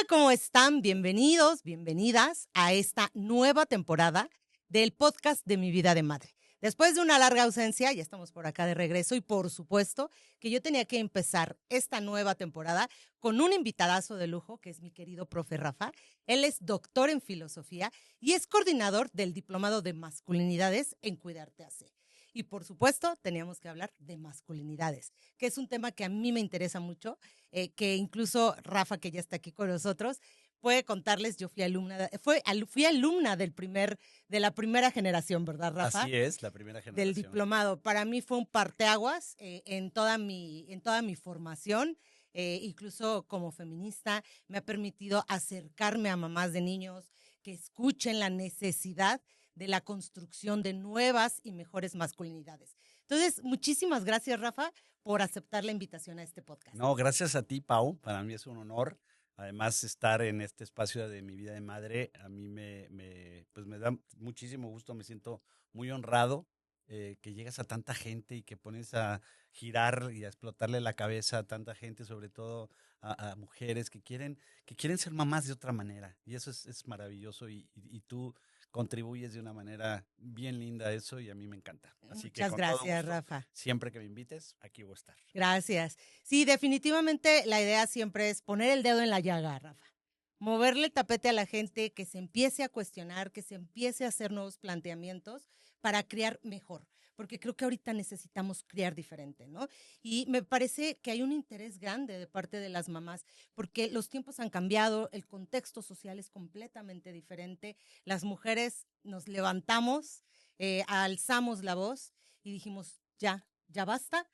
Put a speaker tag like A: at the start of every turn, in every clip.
A: ¿cómo están? Bienvenidos, bienvenidas a esta nueva temporada del podcast de Mi Vida de Madre. Después de una larga ausencia, ya estamos por acá de regreso y por supuesto que yo tenía que empezar esta nueva temporada con un invitadazo de lujo que es mi querido profe Rafa. Él es doctor en filosofía y es coordinador del Diplomado de Masculinidades en Cuidarte AC. Y por supuesto, teníamos que hablar de masculinidades, que es un tema que a mí me interesa mucho, que incluso Rafa, que ya está aquí con nosotros, puede contarles, yo fui alumna de la primera generación, ¿verdad, Rafa?
B: Así es, la primera
A: Del
B: generación.
A: diplomado. Para mí fue un parteaguas en toda mi formación, incluso como feminista, me ha permitido acercarme a mamás de niños que escuchen la necesidad de la construcción de nuevas y mejores masculinidades. Entonces, muchísimas gracias, Rafa, por aceptar la invitación a este podcast.
B: No, gracias a ti, Pau. Para mí es un honor. Además, estar en este espacio de Mi Vida de Madre, a mí pues me da muchísimo gusto. Me siento muy honrado que llegas a tanta gente y que pones a girar y a explotarle la cabeza a tanta gente, sobre todo a mujeres que quieren ser mamás de otra manera. Y eso es maravilloso y tú contribuyes de una manera bien linda a eso y a mí me encanta. Así que
A: Muchas
B: con todo
A: gracias,
B: gusto,
A: Rafa.
B: siempre que me invites, aquí voy a estar.
A: Gracias. Sí, definitivamente la idea siempre es poner el dedo en la llaga, Rafa. Moverle el tapete a la gente, que se empiece a cuestionar, que se empiece a hacer nuevos planteamientos para criar mejor, porque creo que ahorita necesitamos criar diferente, ¿no? Y me parece que hay un interés grande de parte de las mamás, porque los tiempos han cambiado, el contexto social es completamente diferente, las mujeres nos levantamos, alzamos la voz y dijimos, ya basta,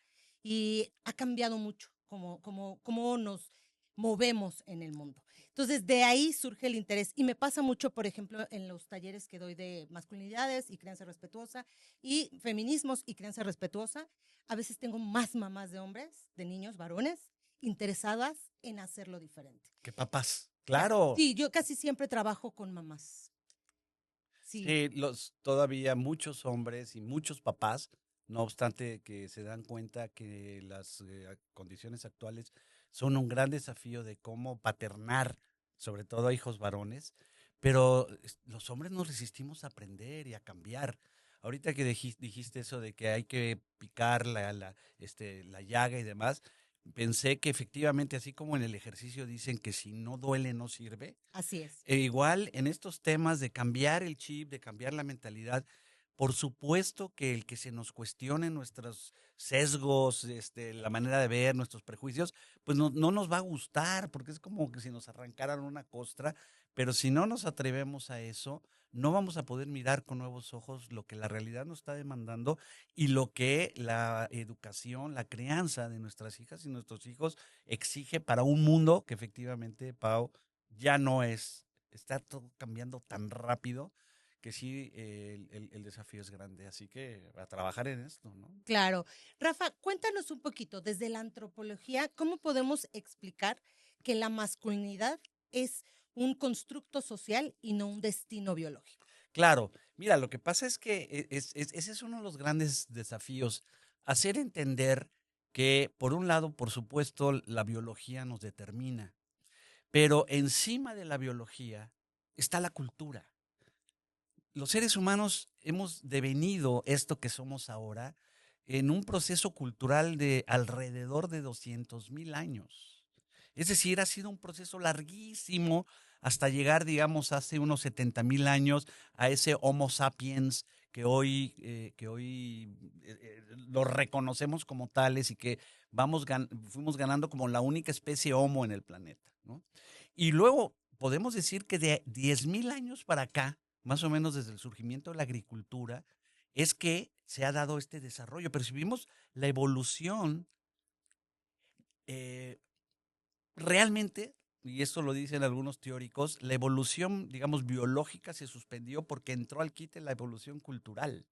A: y ha cambiado mucho cómo nos movemos en el mundo. Entonces, de ahí surge el interés. Y me pasa mucho, por ejemplo, en los talleres que doy de masculinidades y crianza respetuosa y feminismos y crianza respetuosa. A veces tengo más mamás de hombres, de niños, varones, interesadas en hacerlo diferente.
B: ¿Qué papás? Claro.
A: Sí, yo casi siempre trabajo con mamás. Sí,
B: Sí, todavía muchos hombres y muchos papás, no obstante que se dan cuenta que las condiciones actuales son un gran desafío de cómo paternar, sobre todo a hijos varones, pero los hombres nos resistimos a aprender y a cambiar. Ahorita que dijiste eso de que hay que picar la llaga y demás, pensé que efectivamente, así como en el ejercicio dicen que si no duele no sirve,
A: así es.
B: e igual en estos temas de cambiar el chip, de cambiar la mentalidad, por supuesto que el que se nos cuestione nuestros sesgos, la manera de ver, nuestros prejuicios, pues no nos va a gustar, porque es como que si nos arrancaran una costra, pero si no nos atrevemos a eso, no vamos a poder mirar con nuevos ojos lo que la realidad nos está demandando y lo que la educación, la crianza de nuestras hijas y nuestros hijos exige para un mundo que efectivamente, Pau, ya no está todo cambiando tan rápido que sí, el desafío es grande. Así que a trabajar en esto, ¿no?
A: Claro. Rafa, cuéntanos un poquito desde la antropología, ¿cómo podemos explicar que la masculinidad es un constructo social y no un destino biológico?
B: Claro, mira, lo que pasa es que ese es uno de los grandes desafíos, hacer entender que, por un lado, por supuesto, la biología nos determina, pero encima de la biología está la cultura. Los seres humanos hemos devenido esto que somos ahora en un proceso cultural de alrededor de 200,000 años. Es decir, ha sido un proceso larguísimo hasta llegar, digamos, hace unos 70,000 años a ese Homo sapiens que hoy lo reconocemos como tales y que fuimos ganando como la única especie Homo en el planeta, ¿no? Y luego podemos decir que de 10,000 años para acá, más o menos desde el surgimiento de la agricultura, es que se ha dado este desarrollo. Pero si vimos la evolución, eh, realmente, y esto lo dicen algunos teóricos, la evolución, digamos, biológica se suspendió porque entró al quite la evolución cultural.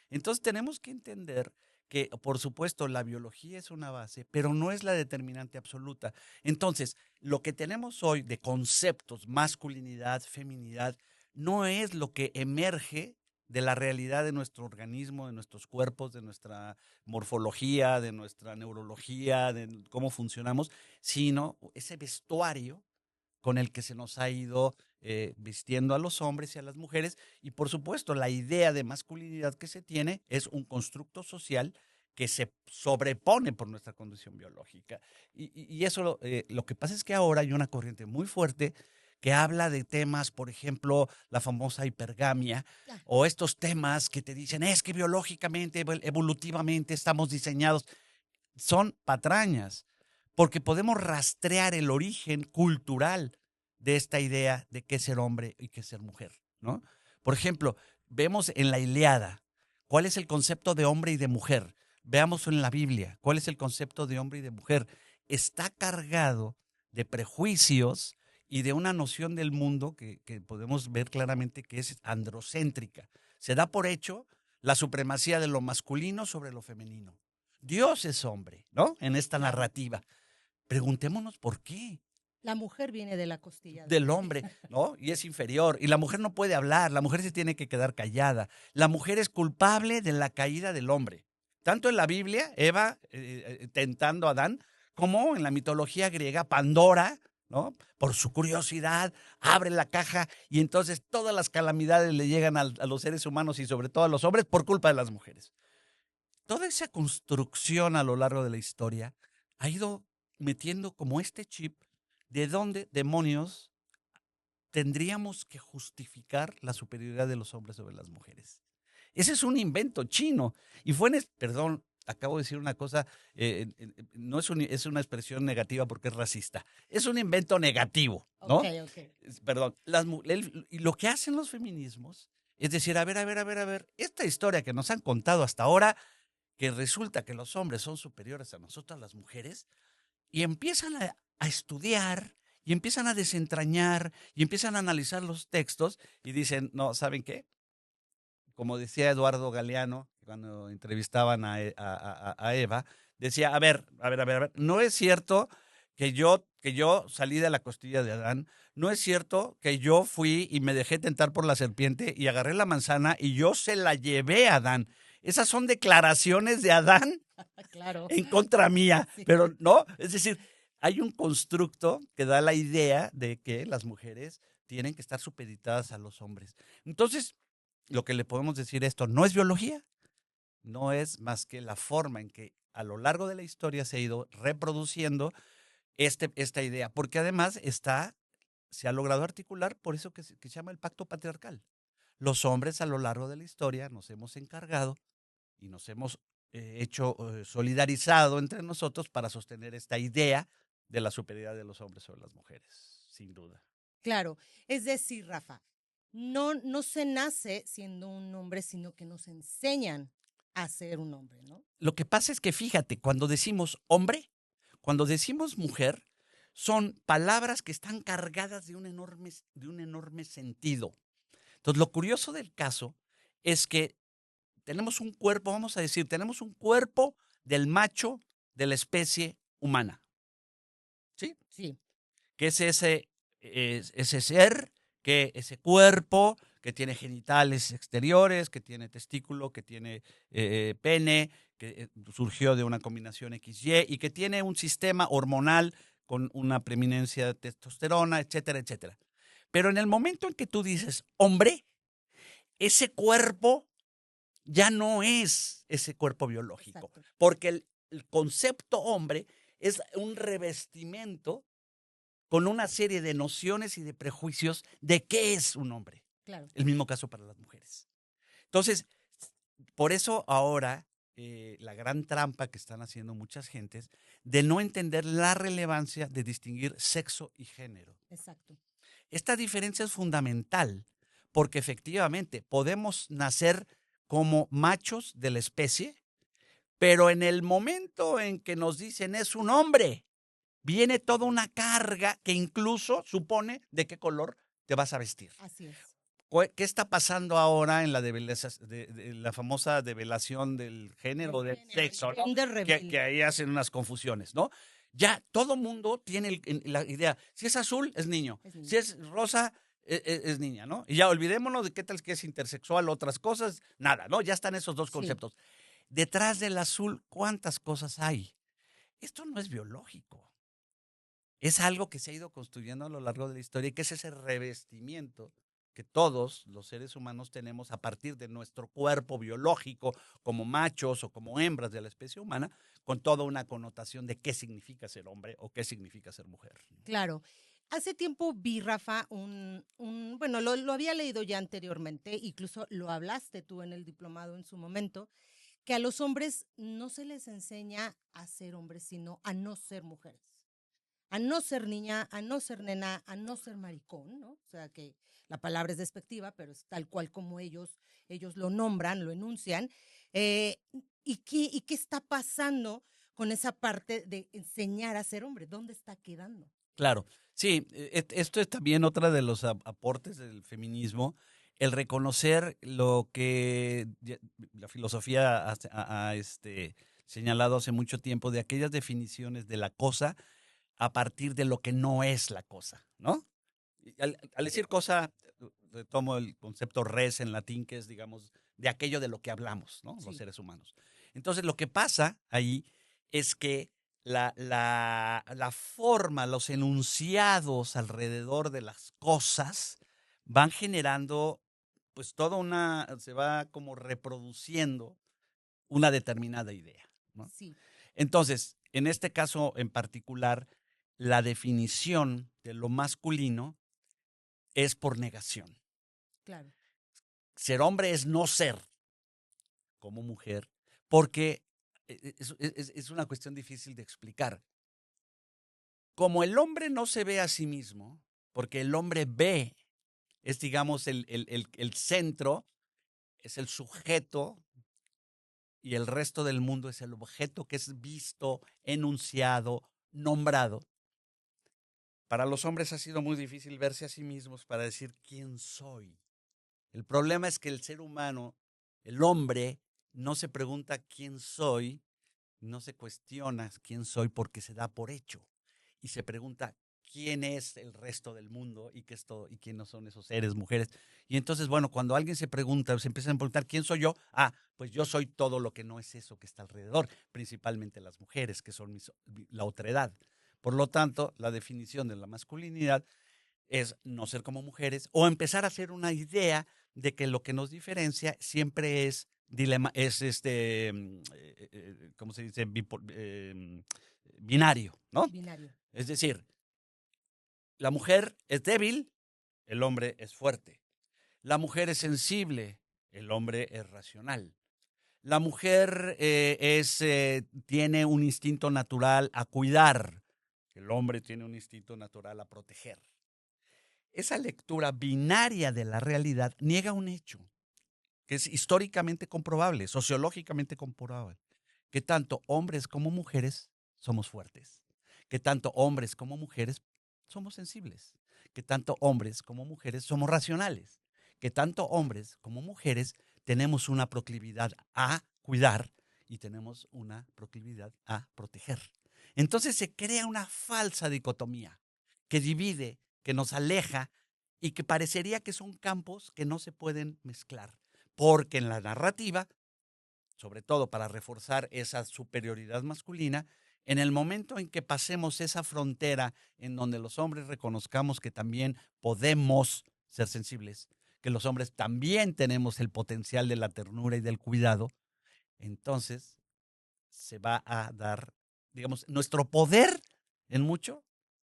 B: Entonces tenemos que entender que, por supuesto, la biología es una base, pero no es la determinante absoluta. Entonces, lo que tenemos hoy de conceptos, masculinidad, feminidad, no es lo que emerge de la realidad de nuestro organismo, de nuestros cuerpos, de nuestra morfología, de nuestra neurología, de cómo funcionamos, sino ese vestuario con el que se nos ha ido vistiendo a los hombres y a las mujeres. Y por supuesto, la idea de masculinidad que se tiene es un constructo social que se sobrepone por nuestra condición biológica. Y eso, lo que pasa es que ahora hay una corriente muy fuerte que habla de temas, por ejemplo, la famosa hipergamia, o estos temas que te dicen, es que biológicamente, evolutivamente estamos diseñados. Son patrañas, porque podemos rastrear el origen cultural de esta idea de qué es ser hombre y qué es ser mujer, ¿no? Por ejemplo, vemos en la Ilíada cuál es el concepto de hombre y de mujer. Veamos en la Biblia cuál es el concepto de hombre y de mujer. Está cargado de prejuicios y de una noción del mundo que podemos ver claramente que es androcéntrica. Se da por hecho la supremacía de lo masculino sobre lo femenino. Dios es hombre, ¿no? En esta narrativa. Preguntémonos por qué.
A: La mujer viene de la costilla
B: Del hombre, ¿no? Y es inferior. Y la mujer no puede hablar, la mujer se tiene que quedar callada. La mujer es culpable de la caída del hombre. Tanto en la Biblia, Eva tentando a Adán, como en la mitología griega, Pandora, ¿no? Por su curiosidad, abre la caja y entonces todas las calamidades le llegan a los seres humanos y sobre todo a los hombres por culpa de las mujeres. Toda esa construcción a lo largo de la historia ha ido metiendo como este chip de dónde demonios tendríamos que justificar la superioridad de los hombres sobre las mujeres. Ese es un invento chino. Y fue perdón, acabo de decir una cosa, no es una expresión negativa porque es racista. Es un invento negativo, ¿no?
A: Okay.
B: Perdón. Y lo que hacen los feminismos es decir, a ver, esta historia que nos han contado hasta ahora, que resulta que los hombres son superiores a nosotras las mujeres, y empiezan a estudiar, y empiezan a desentrañar, y empiezan a analizar los textos, y dicen, no, ¿saben qué? Como decía Eduardo Galeano, cuando entrevistaban a Eva, decía, a ver, no es cierto que yo salí de la costilla de Adán, no es cierto que yo fui y me dejé tentar por la serpiente y agarré la manzana y yo se la llevé a Adán. Esas son declaraciones de Adán
A: Claro.
B: en contra mía,
A: Sí.
B: pero no, es decir, hay un constructo que da la idea de que las mujeres tienen que estar supeditadas a los hombres. Entonces, lo que le podemos decir esto no es biología, no es más que la forma en que a lo largo de la historia se ha ido reproduciendo esta idea, porque además se ha logrado articular por eso que se llama el pacto patriarcal. Los hombres a lo largo de la historia nos hemos encargado y nos hemos solidarizado entre nosotros para sostener esta idea de la superioridad de los hombres sobre las mujeres, sin duda.
A: Claro, es decir, Rafa, no se nace siendo un hombre, sino que nos enseñan a ser un hombre, ¿no?
B: Lo que pasa es que fíjate, cuando decimos hombre, cuando decimos mujer, son palabras que están cargadas de un enorme sentido. Entonces, lo curioso del caso es que tenemos un cuerpo, vamos a decir, tenemos un cuerpo del macho de la especie humana. ¿Sí?
A: Sí.
B: Que es ese ser, que ese cuerpo que tiene genitales exteriores, que tiene testículo, que tiene pene, que surgió de una combinación XY y que tiene un sistema hormonal con una preeminencia de testosterona, etcétera, etcétera. Pero en el momento en que tú dices hombre, ese cuerpo ya no es ese cuerpo biológico,
A: Exacto.
B: porque el concepto hombre es un revestimiento con una serie de nociones y de prejuicios de qué es un hombre.
A: Claro.
B: El mismo caso para las mujeres. Entonces, por eso ahora la gran trampa que están haciendo muchas gentes de no entender la relevancia de distinguir sexo y género.
A: Exacto.
B: Esta diferencia es fundamental porque efectivamente podemos nacer como machos de la especie, pero en el momento en que nos dicen es un hombre, viene toda una carga que incluso supone de qué color te vas a vestir.
A: Así es.
B: ¿Qué está pasando ahora en de la famosa develación del género, del sexo, ¿no? Que ahí hacen unas confusiones, ¿no? Ya todo mundo tiene la idea, si es azul, es niño, si es rosa, es niña, ¿no? Y ya olvidémonos de qué tal que es intersexual, otras cosas, nada, ¿no? Ya están esos dos conceptos. Sí. Detrás del azul, ¿cuántas cosas hay? Esto no es biológico. es algo que se ha ido construyendo a lo largo de la historia y que es ese revestimiento que todos los seres humanos tenemos a partir de nuestro cuerpo biológico, como machos o como hembras de la especie humana, con toda una connotación de qué significa ser hombre o qué significa ser mujer.
A: Claro. Hace tiempo vi, Rafa, bueno, lo había leído ya anteriormente, incluso lo hablaste tú en el diplomado en su momento, que a los hombres no se les enseña a ser hombres, sino a no ser mujeres, a no ser niña, a no ser nena, a no ser maricón, ¿no? O sea que la palabra es despectiva, pero es tal cual como ellos lo nombran, lo enuncian. Eh, y qué está pasando con esa parte de enseñar a ser hombre? ¿Dónde está quedando?
B: Claro, sí, esto es también otra de los aportes del feminismo, el reconocer lo que la filosofía ha señalado hace mucho tiempo de aquellas definiciones de la cosa a partir de lo que no es la cosa, ¿no? Y al decir cosa, tomo el concepto res en latín, que es, digamos, de aquello de lo que hablamos, ¿no? Los
A: Sí,
B: seres humanos. Entonces, lo que pasa ahí es que la forma, los enunciados alrededor de las cosas van generando, pues se va como reproduciendo una determinada idea, ¿no?
A: sí,
B: Entonces, en este caso en particular, la definición de lo masculino es por negación.
A: claro.
B: Ser hombre es no ser como mujer, porque es una cuestión difícil de explicar. Como el hombre no se ve a sí mismo, porque el hombre ve, es digamos el centro, es el sujeto y el resto del mundo es el objeto que es visto, enunciado, nombrado. Para los hombres ha sido muy difícil verse a sí mismos para decir quién soy. El problema es que el ser humano, el hombre, no se pregunta quién soy, no se cuestiona quién soy porque se da por hecho. Y se pregunta quién es el resto del mundo y qué es todo, y quiénes son esos seres, mujeres. Y entonces, bueno, cuando alguien se pregunta, se empieza a preguntar quién soy yo, pues yo soy todo lo que no es eso que está alrededor, principalmente las mujeres, que son la otredad. Por lo tanto, la definición de la masculinidad es no ser como mujeres o empezar a hacer una idea de que lo que nos diferencia siempre es dilema, es ¿cómo se dice? Binario, ¿no?
A: Binario.
B: Es decir, la mujer es débil, el hombre es fuerte. La mujer es sensible, el hombre es racional. La mujer tiene un instinto natural a cuidar, el hombre tiene un instinto natural a proteger. Esa lectura binaria de la realidad niega un hecho que es históricamente comprobable, sociológicamente comprobable, que tanto hombres como mujeres somos fuertes, que tanto hombres como mujeres somos sensibles, que tanto hombres como mujeres somos racionales, que tanto hombres como mujeres tenemos una proclividad a cuidar y tenemos una proclividad a proteger. Entonces se crea una falsa dicotomía que divide, que nos aleja y que parecería que son campos que no se pueden mezclar, porque en la narrativa, sobre todo para reforzar esa superioridad masculina, en el momento en que pasemos esa frontera en donde los hombres reconozcamos que también podemos ser sensibles, que los hombres también tenemos el potencial de la ternura y del cuidado, entonces se va a dar, digamos, nuestro poder en mucho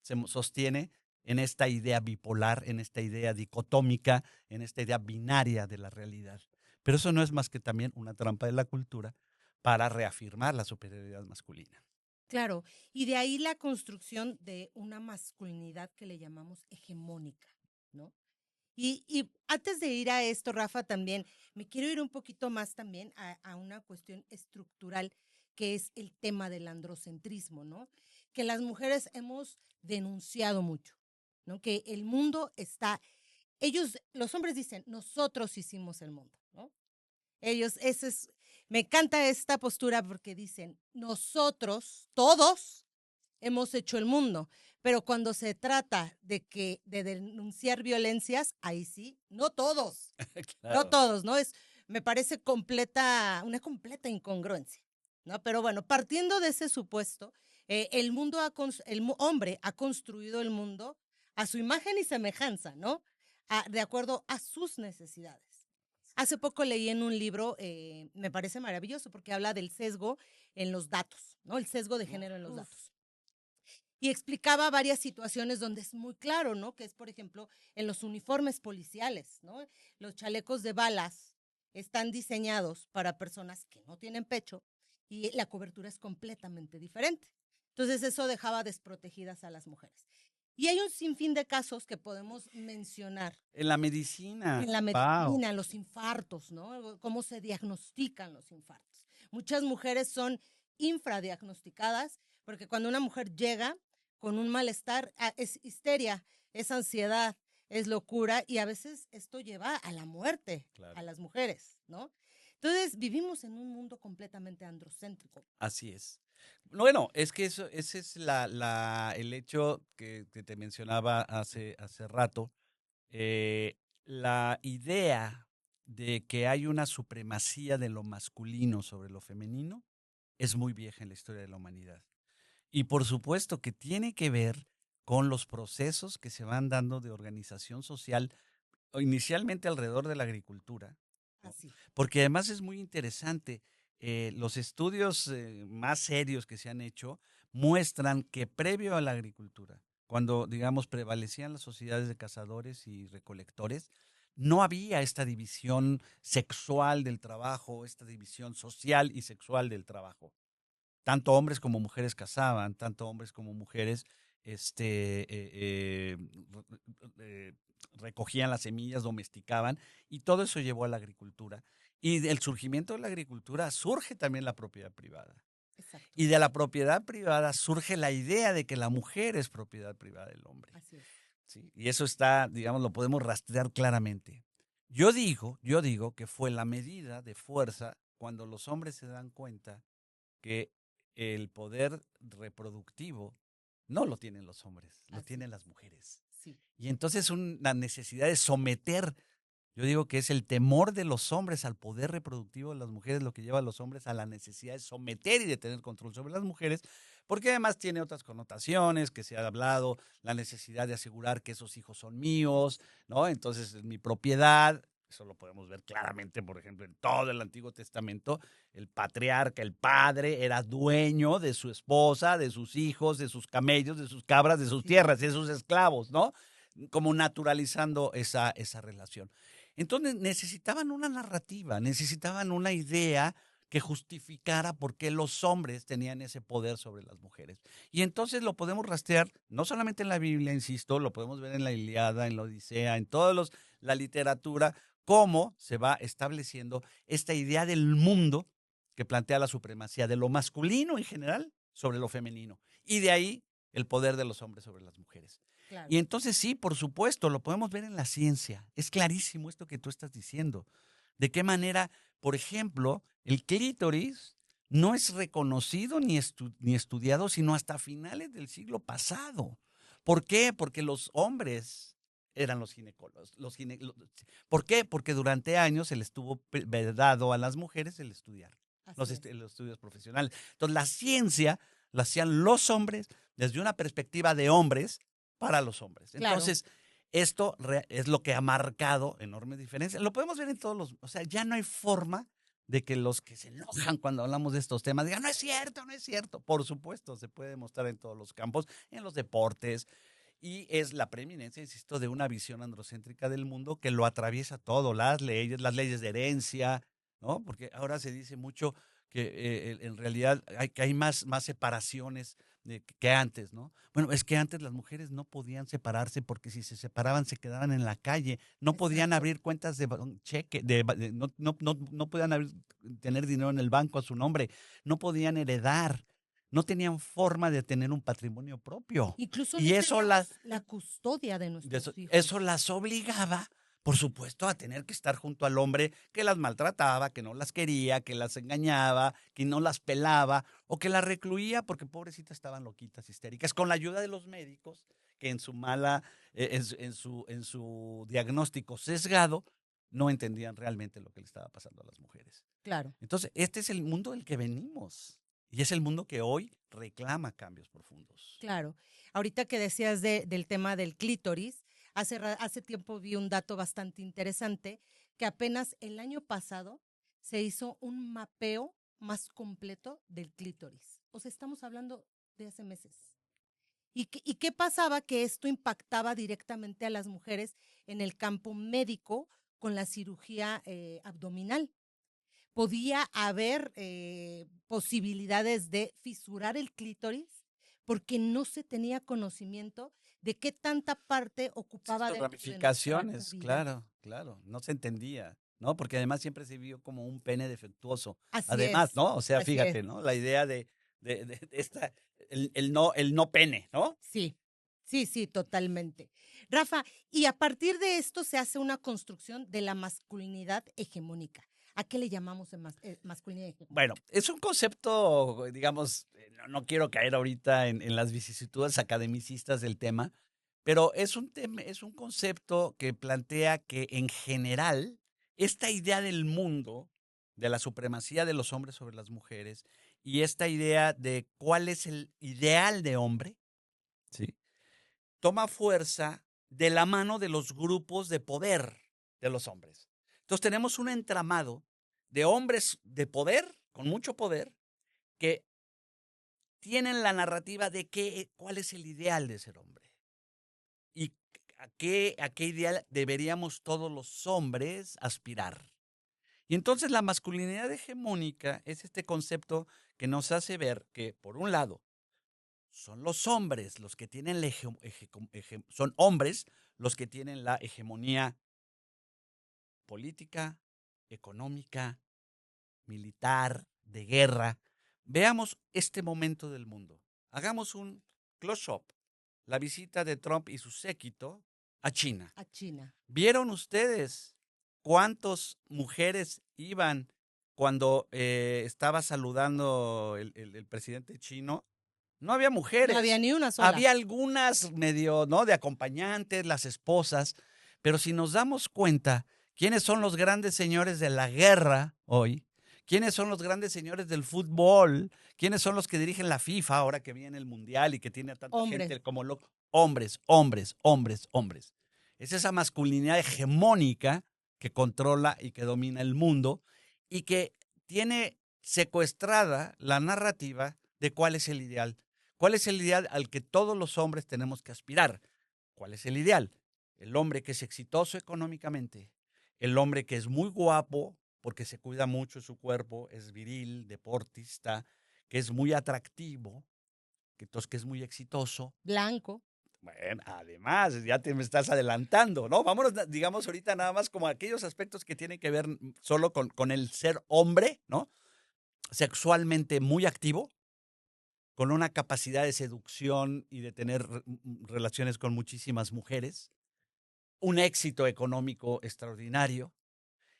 B: se sostiene en esta idea bipolar, en esta idea dicotómica, en esta idea binaria de la realidad. Pero eso no es más que también una trampa de la cultura para reafirmar la superioridad masculina.
A: Claro, y de ahí la construcción de una masculinidad que le llamamos hegemónica, ¿no? Y antes de ir a esto, Rafa, también me quiero ir un poquito más también a una cuestión estructural que es el tema del androcentrismo, ¿no? Que las mujeres hemos denunciado mucho, ¿no? Que el mundo está, los hombres dicen, nosotros hicimos el mundo, ¿no? Ellos, eso es, me encanta esta postura porque dicen, nosotros, todos, hemos hecho el mundo, pero cuando se trata de denunciar violencias, ahí sí, no todos, no
B: Claro.
A: todos, ¿no? Me parece una completa incongruencia, ¿no? Pero bueno, partiendo de ese supuesto, Hombre ha construido el mundo a su imagen y semejanza, ¿no? De acuerdo a sus necesidades. Hace poco leí en un libro, me parece maravilloso, porque habla del sesgo en los datos, ¿no? El sesgo de género en los
B: Uf.
A: datos. Y explicaba varias situaciones donde es muy claro, ¿no? Que es, por ejemplo, en los uniformes policiales, ¿no? Los chalecos de balas están diseñados para personas que no tienen pecho y la cobertura es completamente diferente. Entonces eso dejaba desprotegidas a las mujeres. Y hay un sinfín de casos que podemos mencionar
B: En la medicina.
A: en la
B: Wow.
A: medicina, en los infartos, ¿no? Cómo se diagnostican los infartos. Muchas mujeres son infradiagnosticadas porque cuando una mujer llega con un malestar, es histeria, es ansiedad, es locura y a veces esto lleva a la muerte
B: Claro.
A: a las mujeres, ¿no? Entonces vivimos en un mundo completamente androcéntrico.
B: Así es. Bueno, es que ese es el hecho que te mencionaba hace rato. La idea de que hay una supremacía de lo masculino sobre lo femenino es muy vieja en la historia de la humanidad. Y por supuesto que tiene que ver con los procesos que se van dando de organización social, o inicialmente alrededor de la agricultura, ¿no?
A: Así.
B: Porque además es muy interesante. Los estudios más serios que se han hecho muestran que previo a la agricultura, cuando, digamos, prevalecían las sociedades de cazadores y recolectores, no había esta división sexual del trabajo, esta división social y sexual del trabajo. Tanto hombres como mujeres cazaban, tanto hombres como mujeres eh, recogían las semillas, domesticaban, y todo eso llevó a la agricultura. Y del surgimiento de la agricultura surge también la propiedad privada.
A: Exacto.
B: Y de la propiedad privada surge la idea de que la mujer es propiedad privada del hombre.
A: Así es.
B: ¿Sí? Y eso está, digamos, lo podemos rastrear claramente. Yo digo que fue la medida de fuerza cuando los hombres se dan cuenta que el poder reproductivo no lo tienen los hombres, lo
A: Así
B: tienen
A: es.
B: las mujeres.
A: Sí.
B: Y entonces una necesidad de someter, yo digo que es el temor de los hombres al poder reproductivo de las mujeres lo que lleva a los hombres a la necesidad de someter y de tener control sobre las mujeres, porque además tiene otras connotaciones que se ha hablado, la necesidad de asegurar que esos hijos son míos, ¿no? Entonces es mi propiedad. Eso lo podemos ver claramente, por ejemplo, en todo el Antiguo Testamento. El patriarca, el padre, era dueño de su esposa, de sus hijos, de sus camellos, de sus cabras, de sus
A: Sí.
B: tierras, de sus esclavos, ¿no? Como naturalizando esa relación. Entonces necesitaban una narrativa, necesitaban una idea que justificara por qué los hombres tenían ese poder sobre las mujeres. Y entonces lo podemos rastrear, no solamente en la Biblia, insisto, lo podemos ver en la Ilíada, en la Odisea, en toda la literatura, cómo se va estableciendo esta idea del mundo que plantea la supremacía de lo masculino en general sobre lo femenino. Y de ahí el poder de los hombres sobre las mujeres.
A: Claro.
B: Y entonces sí, por supuesto, lo podemos ver en la ciencia. Es clarísimo esto que tú estás diciendo. De qué manera, por ejemplo, el clítoris no es reconocido ni estudiado sino hasta finales del siglo pasado. ¿Por qué? Porque los hombres eran los ginecólogos. ¿Por qué? Porque durante años se les estuvo vedado a las mujeres el estudiar,
A: Así es.
B: los estudios profesionales. Entonces la ciencia la hacían los hombres desde una perspectiva de hombres para los hombres.
A: Claro.
B: Entonces, esto es lo que ha marcado enormes diferencias. Lo podemos ver en todos o sea, ya no hay forma de que los que se enojan cuando hablamos de estos temas digan, no es cierto, no es cierto. Por supuesto, se puede demostrar en todos los campos, en los deportes, y es la preeminencia, insisto, de una visión androcéntrica del mundo que lo atraviesa todo, las leyes de herencia, ¿no? Porque ahora se dice mucho que en realidad hay más separaciones que antes, ¿no? Bueno, es que antes las mujeres no podían separarse porque si se separaban se quedaban en la calle, no podían
A: Exacto.
B: abrir cuentas de cheque, no podían tener dinero en el banco a su nombre, no podían heredar, no tenían forma de tener un patrimonio propio.
A: Incluso
B: Y
A: no
B: eso,
A: teníamos la custodia de
B: eso,
A: nuestros
B: eso
A: hijos.
B: las obligaba, por supuesto, a tener que estar junto al hombre que las maltrataba, que no las quería, que las engañaba, que no las pelaba o que las recluía porque pobrecitas estaban loquitas, histéricas, con la ayuda de los médicos que en su en su diagnóstico sesgado no entendían realmente lo que le estaba pasando a las mujeres.
A: Claro.
B: Entonces, este es el mundo del que venimos. Y es el mundo que hoy reclama cambios profundos.
A: Claro. Ahorita que decías del tema del clítoris, hace tiempo vi un dato bastante interesante que apenas el año pasado se hizo un mapeo más completo del clítoris. O sea, estamos hablando de hace meses. ¿Y qué pasaba? Que esto impactaba directamente a las mujeres en el campo médico con la cirugía abdominal. Podía haber posibilidades de fisurar el clítoris porque no se tenía conocimiento de qué tanta parte ocupaba
B: Sus
A: dentro de nuestra
B: ramificaciones,
A: cavidad.
B: claro, claro, no se entendía, ¿no? Porque además siempre se vio como un pene defectuoso.
A: Así
B: Además,
A: es,
B: ¿no? O sea,
A: así es.
B: fíjate, ¿no? La idea de esta, el no pene, ¿no?
A: Sí, sí, sí, totalmente. Rafa, y a partir de esto se hace una construcción de la masculinidad hegemónica. ¿A qué le llamamos masculinidad hegemónica?
B: Bueno, es un concepto, digamos, no quiero caer ahorita en las vicisitudes academicistas del tema, pero es un tema, es un concepto que plantea que en general esta idea del mundo, de la supremacía de los hombres sobre las mujeres y esta idea de cuál es el ideal de hombre, ¿sí? Toma fuerza de la mano de los grupos de poder de los hombres. Entonces tenemos un entramado de hombres de poder, con mucho poder, que tienen la narrativa de cuál es el ideal de ser hombre y a qué ideal deberíamos todos los hombres aspirar. Y entonces la masculinidad hegemónica es este concepto que nos hace ver que, por un lado, son los hombres los que tienen son hombres los que tienen la hegemonía política, económica, militar, de guerra. Veamos este momento del mundo. Hagamos un close-up. La visita de Trump y su séquito a China.
A: A China.
B: ¿Vieron ustedes cuántas mujeres iban cuando estaba saludando el presidente chino? No había
A: No había
B: mujeres.
A: ni una sola.
B: Había algunas medio, ¿no? De acompañantes, las esposas. Pero si nos damos cuenta, ¿quiénes son los grandes señores de la guerra hoy? ¿Quiénes son los grandes señores del fútbol? ¿Quiénes son los que dirigen la FIFA ahora que viene el Mundial y que tiene a tanta
A: Hombres.
B: gente como loco? Hombres, hombres, hombres, hombres. Es esa masculinidad hegemónica que controla y que domina el mundo y que tiene secuestrada la narrativa de cuál es el ideal. ¿Cuál es el ideal al que todos los hombres tenemos que aspirar? ¿Cuál es el ideal? El hombre que es exitoso económicamente, el hombre que es muy guapo porque se cuida mucho de su cuerpo, es viril, deportista, que es muy atractivo, que es muy exitoso.
A: Blanco.
B: Bueno, además, ya te me estás adelantando, ¿no? Vámonos, digamos, ahorita nada más como aquellos aspectos que tienen que ver solo con el ser hombre, ¿no? Sexualmente muy activo, con una capacidad de seducción y de tener relaciones con muchísimas mujeres, un éxito económico extraordinario.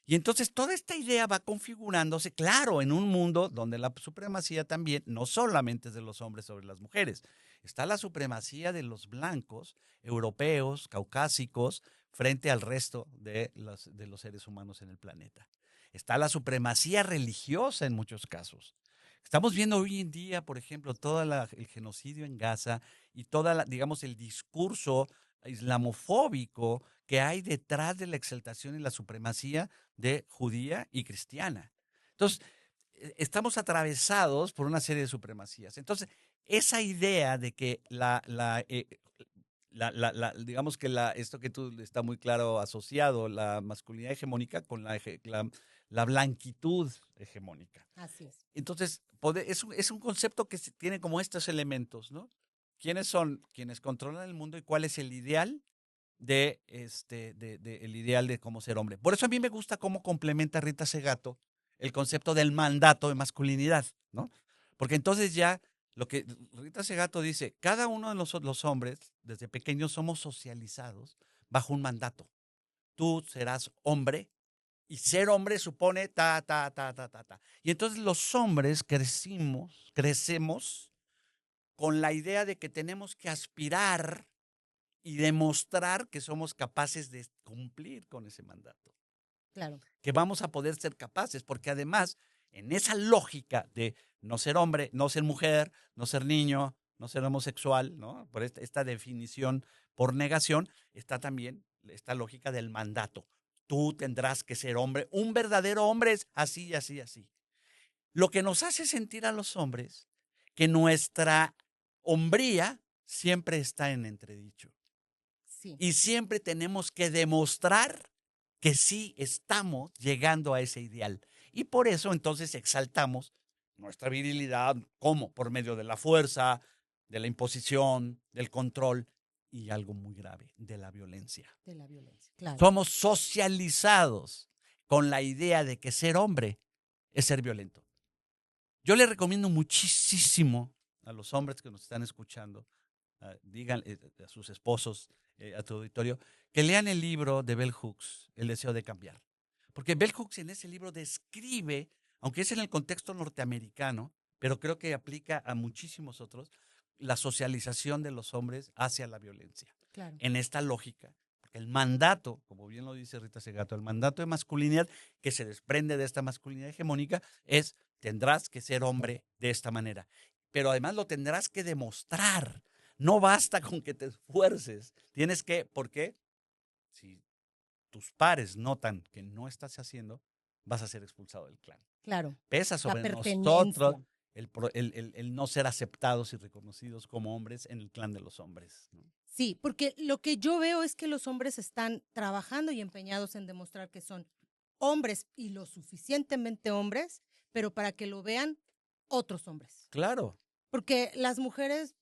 B: Y entonces toda esta idea va configurándose, claro, en un mundo donde la supremacía también no solamente es de los hombres sobre las mujeres, está la supremacía de los blancos, europeos, caucásicos, frente al resto de los seres humanos en el planeta. Está la supremacía religiosa en muchos casos. Estamos viendo hoy en día, por ejemplo, todo el genocidio en Gaza y toda, digamos, el discurso islamofóbico que hay detrás de la exaltación y la supremacía de judía y cristiana. Entonces, estamos atravesados por una serie de supremacías. Entonces, esa idea de que digamos que esto que tú está muy claro asociado, la masculinidad hegemónica con la blanquitud hegemónica.
A: Así es.
B: Entonces, es un concepto que tiene como estos elementos, ¿no? ¿Quiénes son quienes controlan el mundo y cuál es el ideal el ideal de cómo ser hombre? Por eso a mí me gusta cómo complementa Rita Segato el concepto del mandato de masculinidad, ¿no? Porque entonces ya lo que Rita Segato dice, cada uno de los hombres, desde pequeños, somos socializados bajo un mandato. Tú serás hombre y ser hombre supone ta. Y entonces los hombres crecemos con la idea de que tenemos que aspirar y demostrar que somos capaces de cumplir con ese mandato,
A: Claro.
B: que vamos a poder ser capaces, porque además en esa lógica de no ser hombre, no ser mujer, no ser niño, no ser homosexual, ¿no? Por esta definición por negación, está también esta lógica del mandato. Tú tendrás que ser hombre. Un verdadero hombre es así y así y así. Lo que nos hace sentir a los hombres que nuestra hombría siempre está en entredicho.
A: Sí,
B: Y siempre tenemos que demostrar que sí estamos llegando a ese ideal. Y por eso entonces exaltamos nuestra virilidad, ¿cómo? Por medio de la fuerza, de la imposición, del control y algo muy grave, de la violencia.
A: de la violencia, claro.
B: Somos socializados con la idea de que ser hombre es ser violento. Yo le recomiendo muchísimo a los hombres que nos están escuchando, digan a sus esposos, a tu auditorio, que lean el libro de Bell Hooks, El deseo de cambiar. Porque Bell Hooks en ese libro describe, aunque es en el contexto norteamericano, pero creo que aplica a muchísimos otros, la socialización de los hombres hacia la violencia.
A: Claro.
B: En esta lógica, porque el mandato, como bien lo dice Rita Segato, el mandato de masculinidad que se desprende de esta masculinidad hegemónica es: tendrás que ser hombre de esta manera. Pero además lo tendrás que demostrar. No basta con que te esfuerces. Tienes que, ¿por qué? Si tus pares notan que no estás haciendo, vas a ser expulsado del clan.
A: Claro,
B: Pesa
A: la
B: sobre nosotros
A: pertenencia.
B: el no ser aceptados y reconocidos como hombres en el clan de los hombres, ¿no?
A: Sí, porque lo que yo veo es que los hombres están trabajando y empeñados en demostrar que son hombres y lo suficientemente hombres, pero para que lo vean otros hombres.
B: Claro.
A: Porque las mujeres,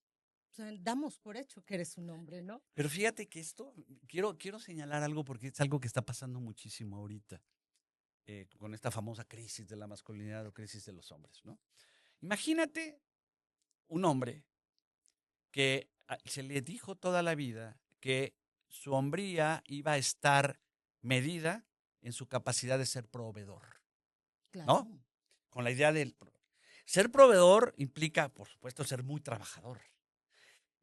A: o sea, damos por hecho que eres un hombre, ¿no?
B: Pero fíjate que esto, quiero señalar algo porque es algo que está pasando muchísimo ahorita, con esta famosa crisis de la masculinidad o crisis de los hombres, ¿no? Imagínate un hombre que se le dijo toda la vida que su hombría iba a estar medida en su capacidad de ser proveedor,
A: Claro.
B: ¿no? Con la idea del ser proveedor implica, por supuesto, ser muy trabajador,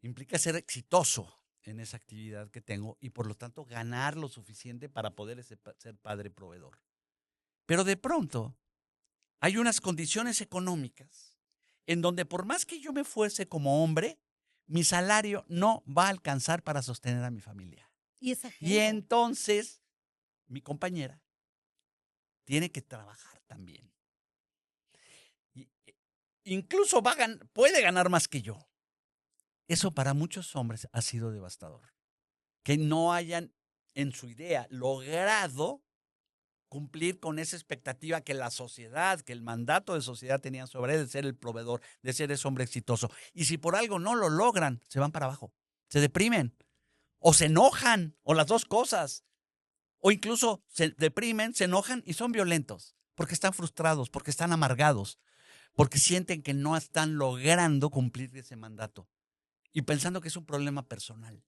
B: implica ser exitoso en esa actividad que tengo y por lo tanto ganar lo suficiente para poder ser padre proveedor. Pero de pronto hay unas condiciones económicas en donde por más que yo me fuese como hombre, mi salario no va a alcanzar para sostener a mi familia.
A: Y es
B: Y
A: ajeno.
B: entonces mi compañera tiene que trabajar también. Y, incluso puede ganar más que yo. Eso para muchos hombres ha sido devastador. Que no hayan en su idea logrado cumplir con esa expectativa que la sociedad, que el mandato de sociedad tenía sobre él, de ser el proveedor, de ser ese hombre exitoso. Y si por algo no lo logran, se van para abajo, se deprimen, o se enojan, o las dos cosas, o incluso se deprimen, se enojan y son violentos, porque están frustrados, porque están amargados, porque sienten que no están logrando cumplir ese mandato, y pensando que es un problema personal,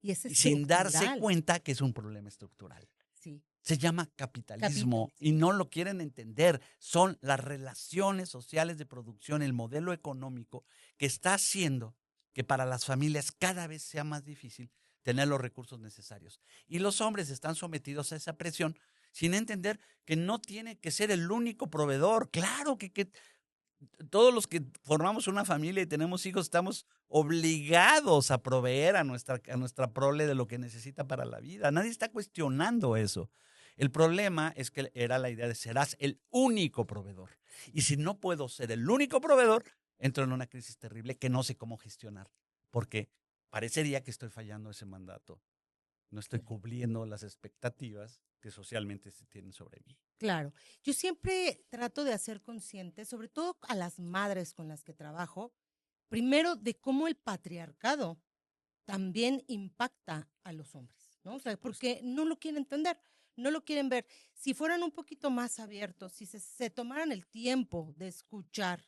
A: Y es
B: y sin darse
A: estructural.
B: cuenta que es un problema estructural.
A: Sí.
B: Se llama capitalismo y
A: Capitalismo.
B: no lo quieren entender. Son las relaciones sociales de producción, el modelo económico que está haciendo que para las familias cada vez sea más difícil tener los recursos necesarios. Y los hombres están sometidos a esa presión sin entender que no tiene que ser el único proveedor. Claro que todos los que formamos una familia y tenemos hijos estamos obligados a proveer a nuestra prole de lo que necesita para la vida. Nadie está cuestionando eso. El problema es que era la idea de serás el único proveedor. Y si no puedo ser el único proveedor, entro en una crisis terrible que no sé cómo gestionar, porque parecería que estoy fallando ese mandato. No estoy cubriendo las expectativas que socialmente se tienen sobre mí.
A: Claro. Yo siempre trato de hacer consciente, sobre todo a las madres con las que trabajo, primero de cómo el patriarcado también impacta a los hombres, ¿no? O sea, porque no lo quieren entender, no lo quieren ver. Si fueran un poquito más abiertos, si se tomaran el tiempo de escuchar,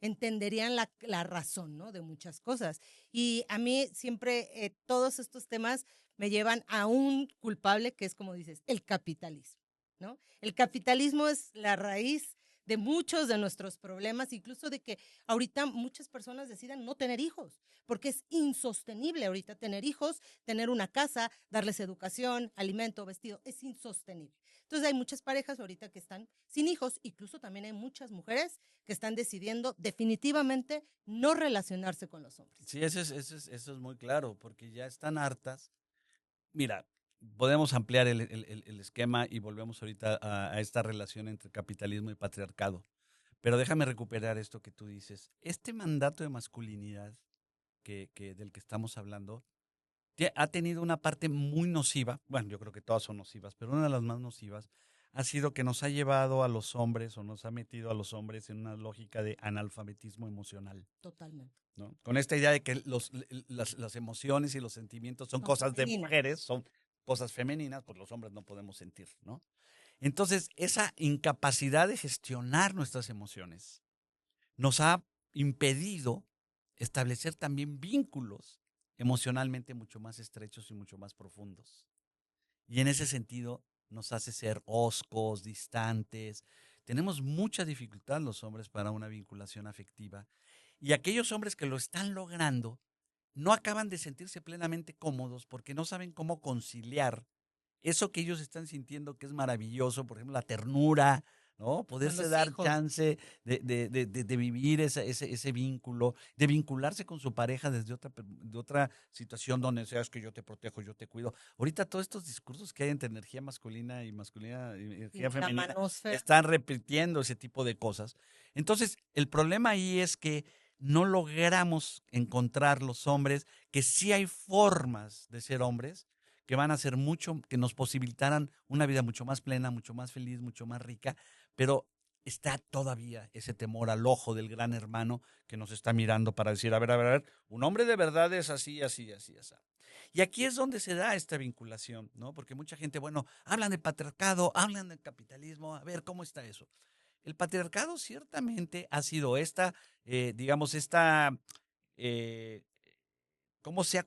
A: entenderían la razón, ¿no? De muchas cosas. Y a mí siempre todos estos temas me llevan a un culpable que es, como dices, el capitalismo, ¿no? El capitalismo es la raíz de muchos de nuestros problemas, incluso de que ahorita muchas personas decidan no tener hijos, porque es insostenible ahorita tener hijos, tener una casa, darles educación, alimento, vestido, es insostenible. Entonces hay muchas parejas ahorita que están sin hijos, incluso también hay muchas mujeres que están decidiendo definitivamente no relacionarse con los hombres.
B: Sí, eso es muy claro, porque ya están hartas. Mira, podemos ampliar el esquema y volvemos ahorita a esta relación entre capitalismo y patriarcado. Pero déjame recuperar esto que tú dices. Este mandato de masculinidad del que estamos hablando ha tenido una parte muy nociva. Bueno, yo creo que todas son nocivas, pero una de las más nocivas ha sido que nos ha llevado a los hombres o nos ha metido a los hombres en una lógica de analfabetismo emocional.
A: Totalmente.
B: ¿No? Con esta idea de que las emociones y los sentimientos son cosas de mujeres, son cosas femeninas, pues los hombres no podemos sentir, ¿no? Entonces, esa incapacidad de gestionar nuestras emociones nos ha impedido establecer también vínculos emocionalmente mucho más estrechos y mucho más profundos. Y en ese sentido nos hace ser hoscos, distantes. Tenemos mucha dificultad los hombres para una vinculación afectiva. Y aquellos hombres que lo están logrando no acaban de sentirse plenamente cómodos porque no saben cómo conciliar eso que ellos están sintiendo que es maravilloso, por ejemplo, la ternura, ¿no? Poderse dar
A: hijos.
B: chance de vivir ese vínculo, de vincularse con su pareja desde otra situación donde seas que yo te protejo, yo te cuido. Ahorita todos estos discursos que hay entre energía masculina y energía femenina están repitiendo ese tipo de cosas. Entonces, el problema ahí es que no logramos encontrar los hombres que sí hay formas de ser hombres que van a ser mucho, que nos posibilitaran una vida mucho más plena, mucho más feliz, mucho más rica, pero está todavía ese temor al ojo del gran hermano que nos está mirando para decir, a ver, un hombre de verdad es así, así, así, así. Y aquí es donde se da esta vinculación, ¿no? Porque mucha gente, bueno, hablan de patriarcado, hablan del capitalismo, a ver, ¿cómo está eso? El patriarcado ciertamente ha sido digamos, cómo se ha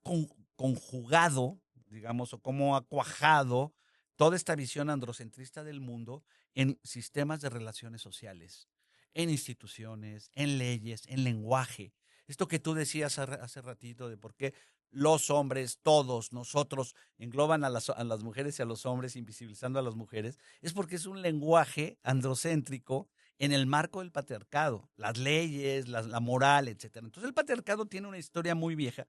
B: conjugado, digamos, o cómo ha cuajado toda esta visión androcentrista del mundo en sistemas de relaciones sociales, en instituciones, en leyes, en lenguaje. Esto que tú decías hace ratito de por qué los hombres, todos nosotros, engloban a las mujeres y a los hombres, invisibilizando a las mujeres, es porque es un lenguaje androcéntrico en el marco del patriarcado, las leyes, la moral, etcétera. Entonces el patriarcado tiene una historia muy vieja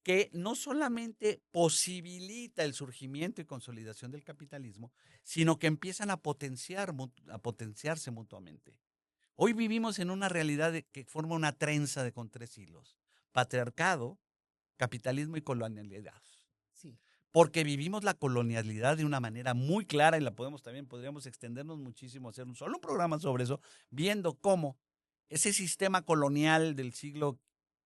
B: que no solamente posibilita el surgimiento y consolidación del capitalismo, sino que empiezan a potenciarse mutuamente. Hoy vivimos en una realidad que forma una trenza con 3 hilos: patriarcado, capitalismo y colonialidad.
A: Sí.
B: Porque vivimos la colonialidad de una manera muy clara y podríamos extendernos muchísimo, hacer solo un programa sobre eso, viendo cómo ese sistema colonial del siglo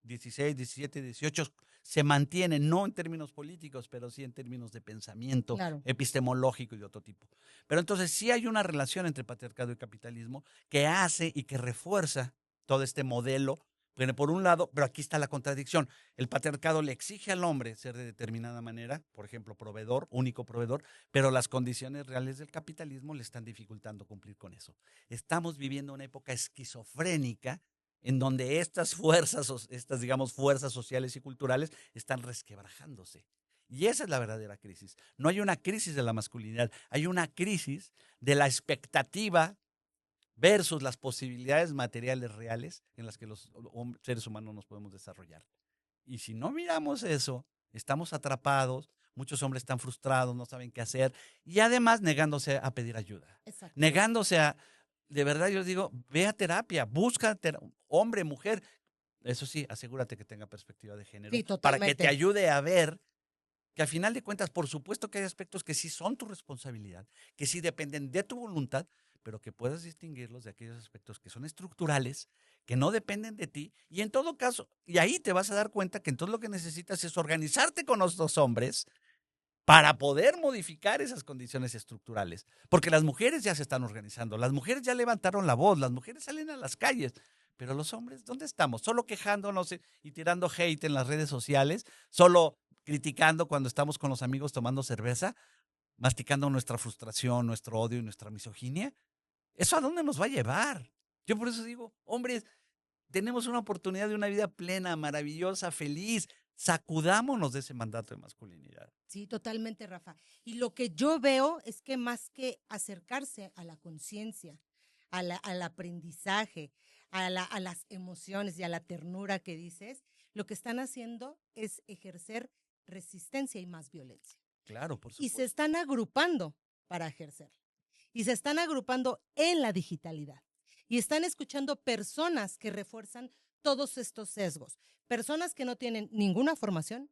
B: XVI, XVII, XVIII se mantiene, no en términos políticos, pero sí en términos de pensamiento epistemológico y de otro tipo. Pero entonces sí hay una relación entre patriarcado y capitalismo que hace y que refuerza todo este modelo. Bueno, por un lado, pero aquí está la contradicción. El patriarcado le exige al hombre ser de determinada manera, por ejemplo, proveedor, único proveedor, pero las condiciones reales del capitalismo le están dificultando cumplir con eso. Estamos viviendo una época esquizofrénica en donde digamos, fuerzas sociales y culturales están resquebrajándose. Y esa es la verdadera crisis. No hay una crisis de la masculinidad, hay una crisis de la expectativa versus las posibilidades materiales reales en las que los seres humanos nos podemos desarrollar. Y si no miramos eso, estamos atrapados, muchos hombres están frustrados, no saben qué hacer, y además negándose a pedir ayuda. Negándose a, de verdad yo digo, ve a terapia, busca hombre, mujer. Eso sí, asegúrate que tenga perspectiva de género, para que te ayude a ver que al final de cuentas, por supuesto que hay aspectos que sí son tu responsabilidad, que sí dependen de tu voluntad, pero que puedas distinguirlos de aquellos aspectos que son estructurales, que no dependen de ti, y en todo caso, y ahí te vas a dar cuenta que entonces lo que necesitas es organizarte con otros hombres para poder modificar esas condiciones estructurales, porque las mujeres ya se están organizando, las mujeres ya levantaron la voz, las mujeres salen a las calles, pero los hombres, ¿dónde estamos? Solo quejándonos y tirando hate en las redes sociales, solo criticando cuando estamos con los amigos tomando cerveza, masticando nuestra frustración, nuestro odio y nuestra misoginia. ¿Eso a dónde nos va a llevar? Yo por eso digo, hombres, tenemos una oportunidad de una vida plena, maravillosa, feliz. Sacudámonos de ese mandato de masculinidad.
A: Sí, totalmente, Rafa. Y lo que yo veo es que más que acercarse a la conciencia, al aprendizaje, a las emociones y a la ternura que dices, lo que están haciendo es ejercer resistencia y más violencia.
B: Claro, por
A: Y se
B: supuesto.
A: están agrupando para ejercerla. Y se están agrupando en la digitalidad. Y están escuchando personas que refuerzan todos estos sesgos. Personas que no tienen ninguna formación,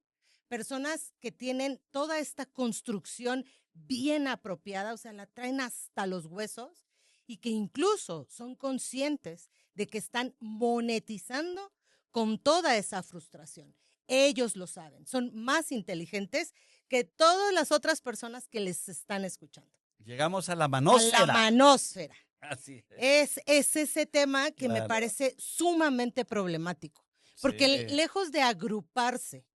A: personas que tienen toda esta construcción bien apropiada, o sea, la traen hasta los huesos y que incluso son conscientes de que están monetizando con toda esa frustración. Ellos lo saben, son más inteligentes que todas las otras personas que les están escuchando.
B: Llegamos a la
A: A la
B: manósfera.
A: manósfera.
B: Así
A: Es ese tema que me
B: claro.
A: parece sumamente problemático, porque
B: Sí.
A: lejos de agruparse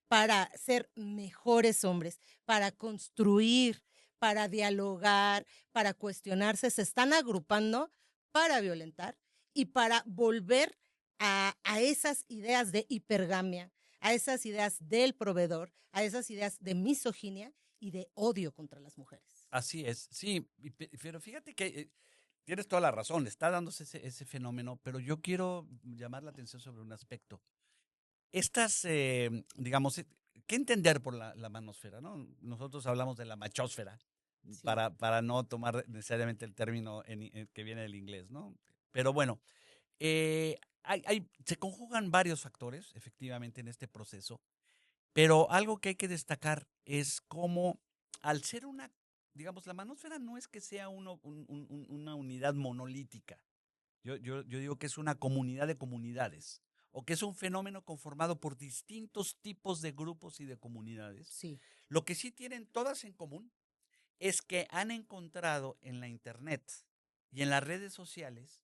A: para ser mejores hombres, para construir, para dialogar, para cuestionarse, se están agrupando para violentar y para volver a esas ideas de hipergamia, a esas ideas del proveedor, a esas ideas de misoginia y de odio contra las mujeres.
B: Así es, sí, pero fíjate que tienes toda la razón, está dándose ese fenómeno, pero yo quiero llamar la atención sobre un aspecto. Estas, digamos, ¿qué entender por la manosfera, no? Nosotros hablamos de la machósfera,
A: Sí.
B: para no tomar necesariamente el término que viene del inglés, ¿no? Pero bueno, se conjugan varios factores, efectivamente, en este proceso, pero algo que hay que destacar es cómo, al ser una, digamos, la manósfera no es que sea una unidad monolítica. Yo digo que es una comunidad de comunidades, o que es un fenómeno conformado por distintos tipos de grupos y de comunidades.
A: Sí.
B: Lo que sí tienen todas en común es que han encontrado en la Internet y en las redes sociales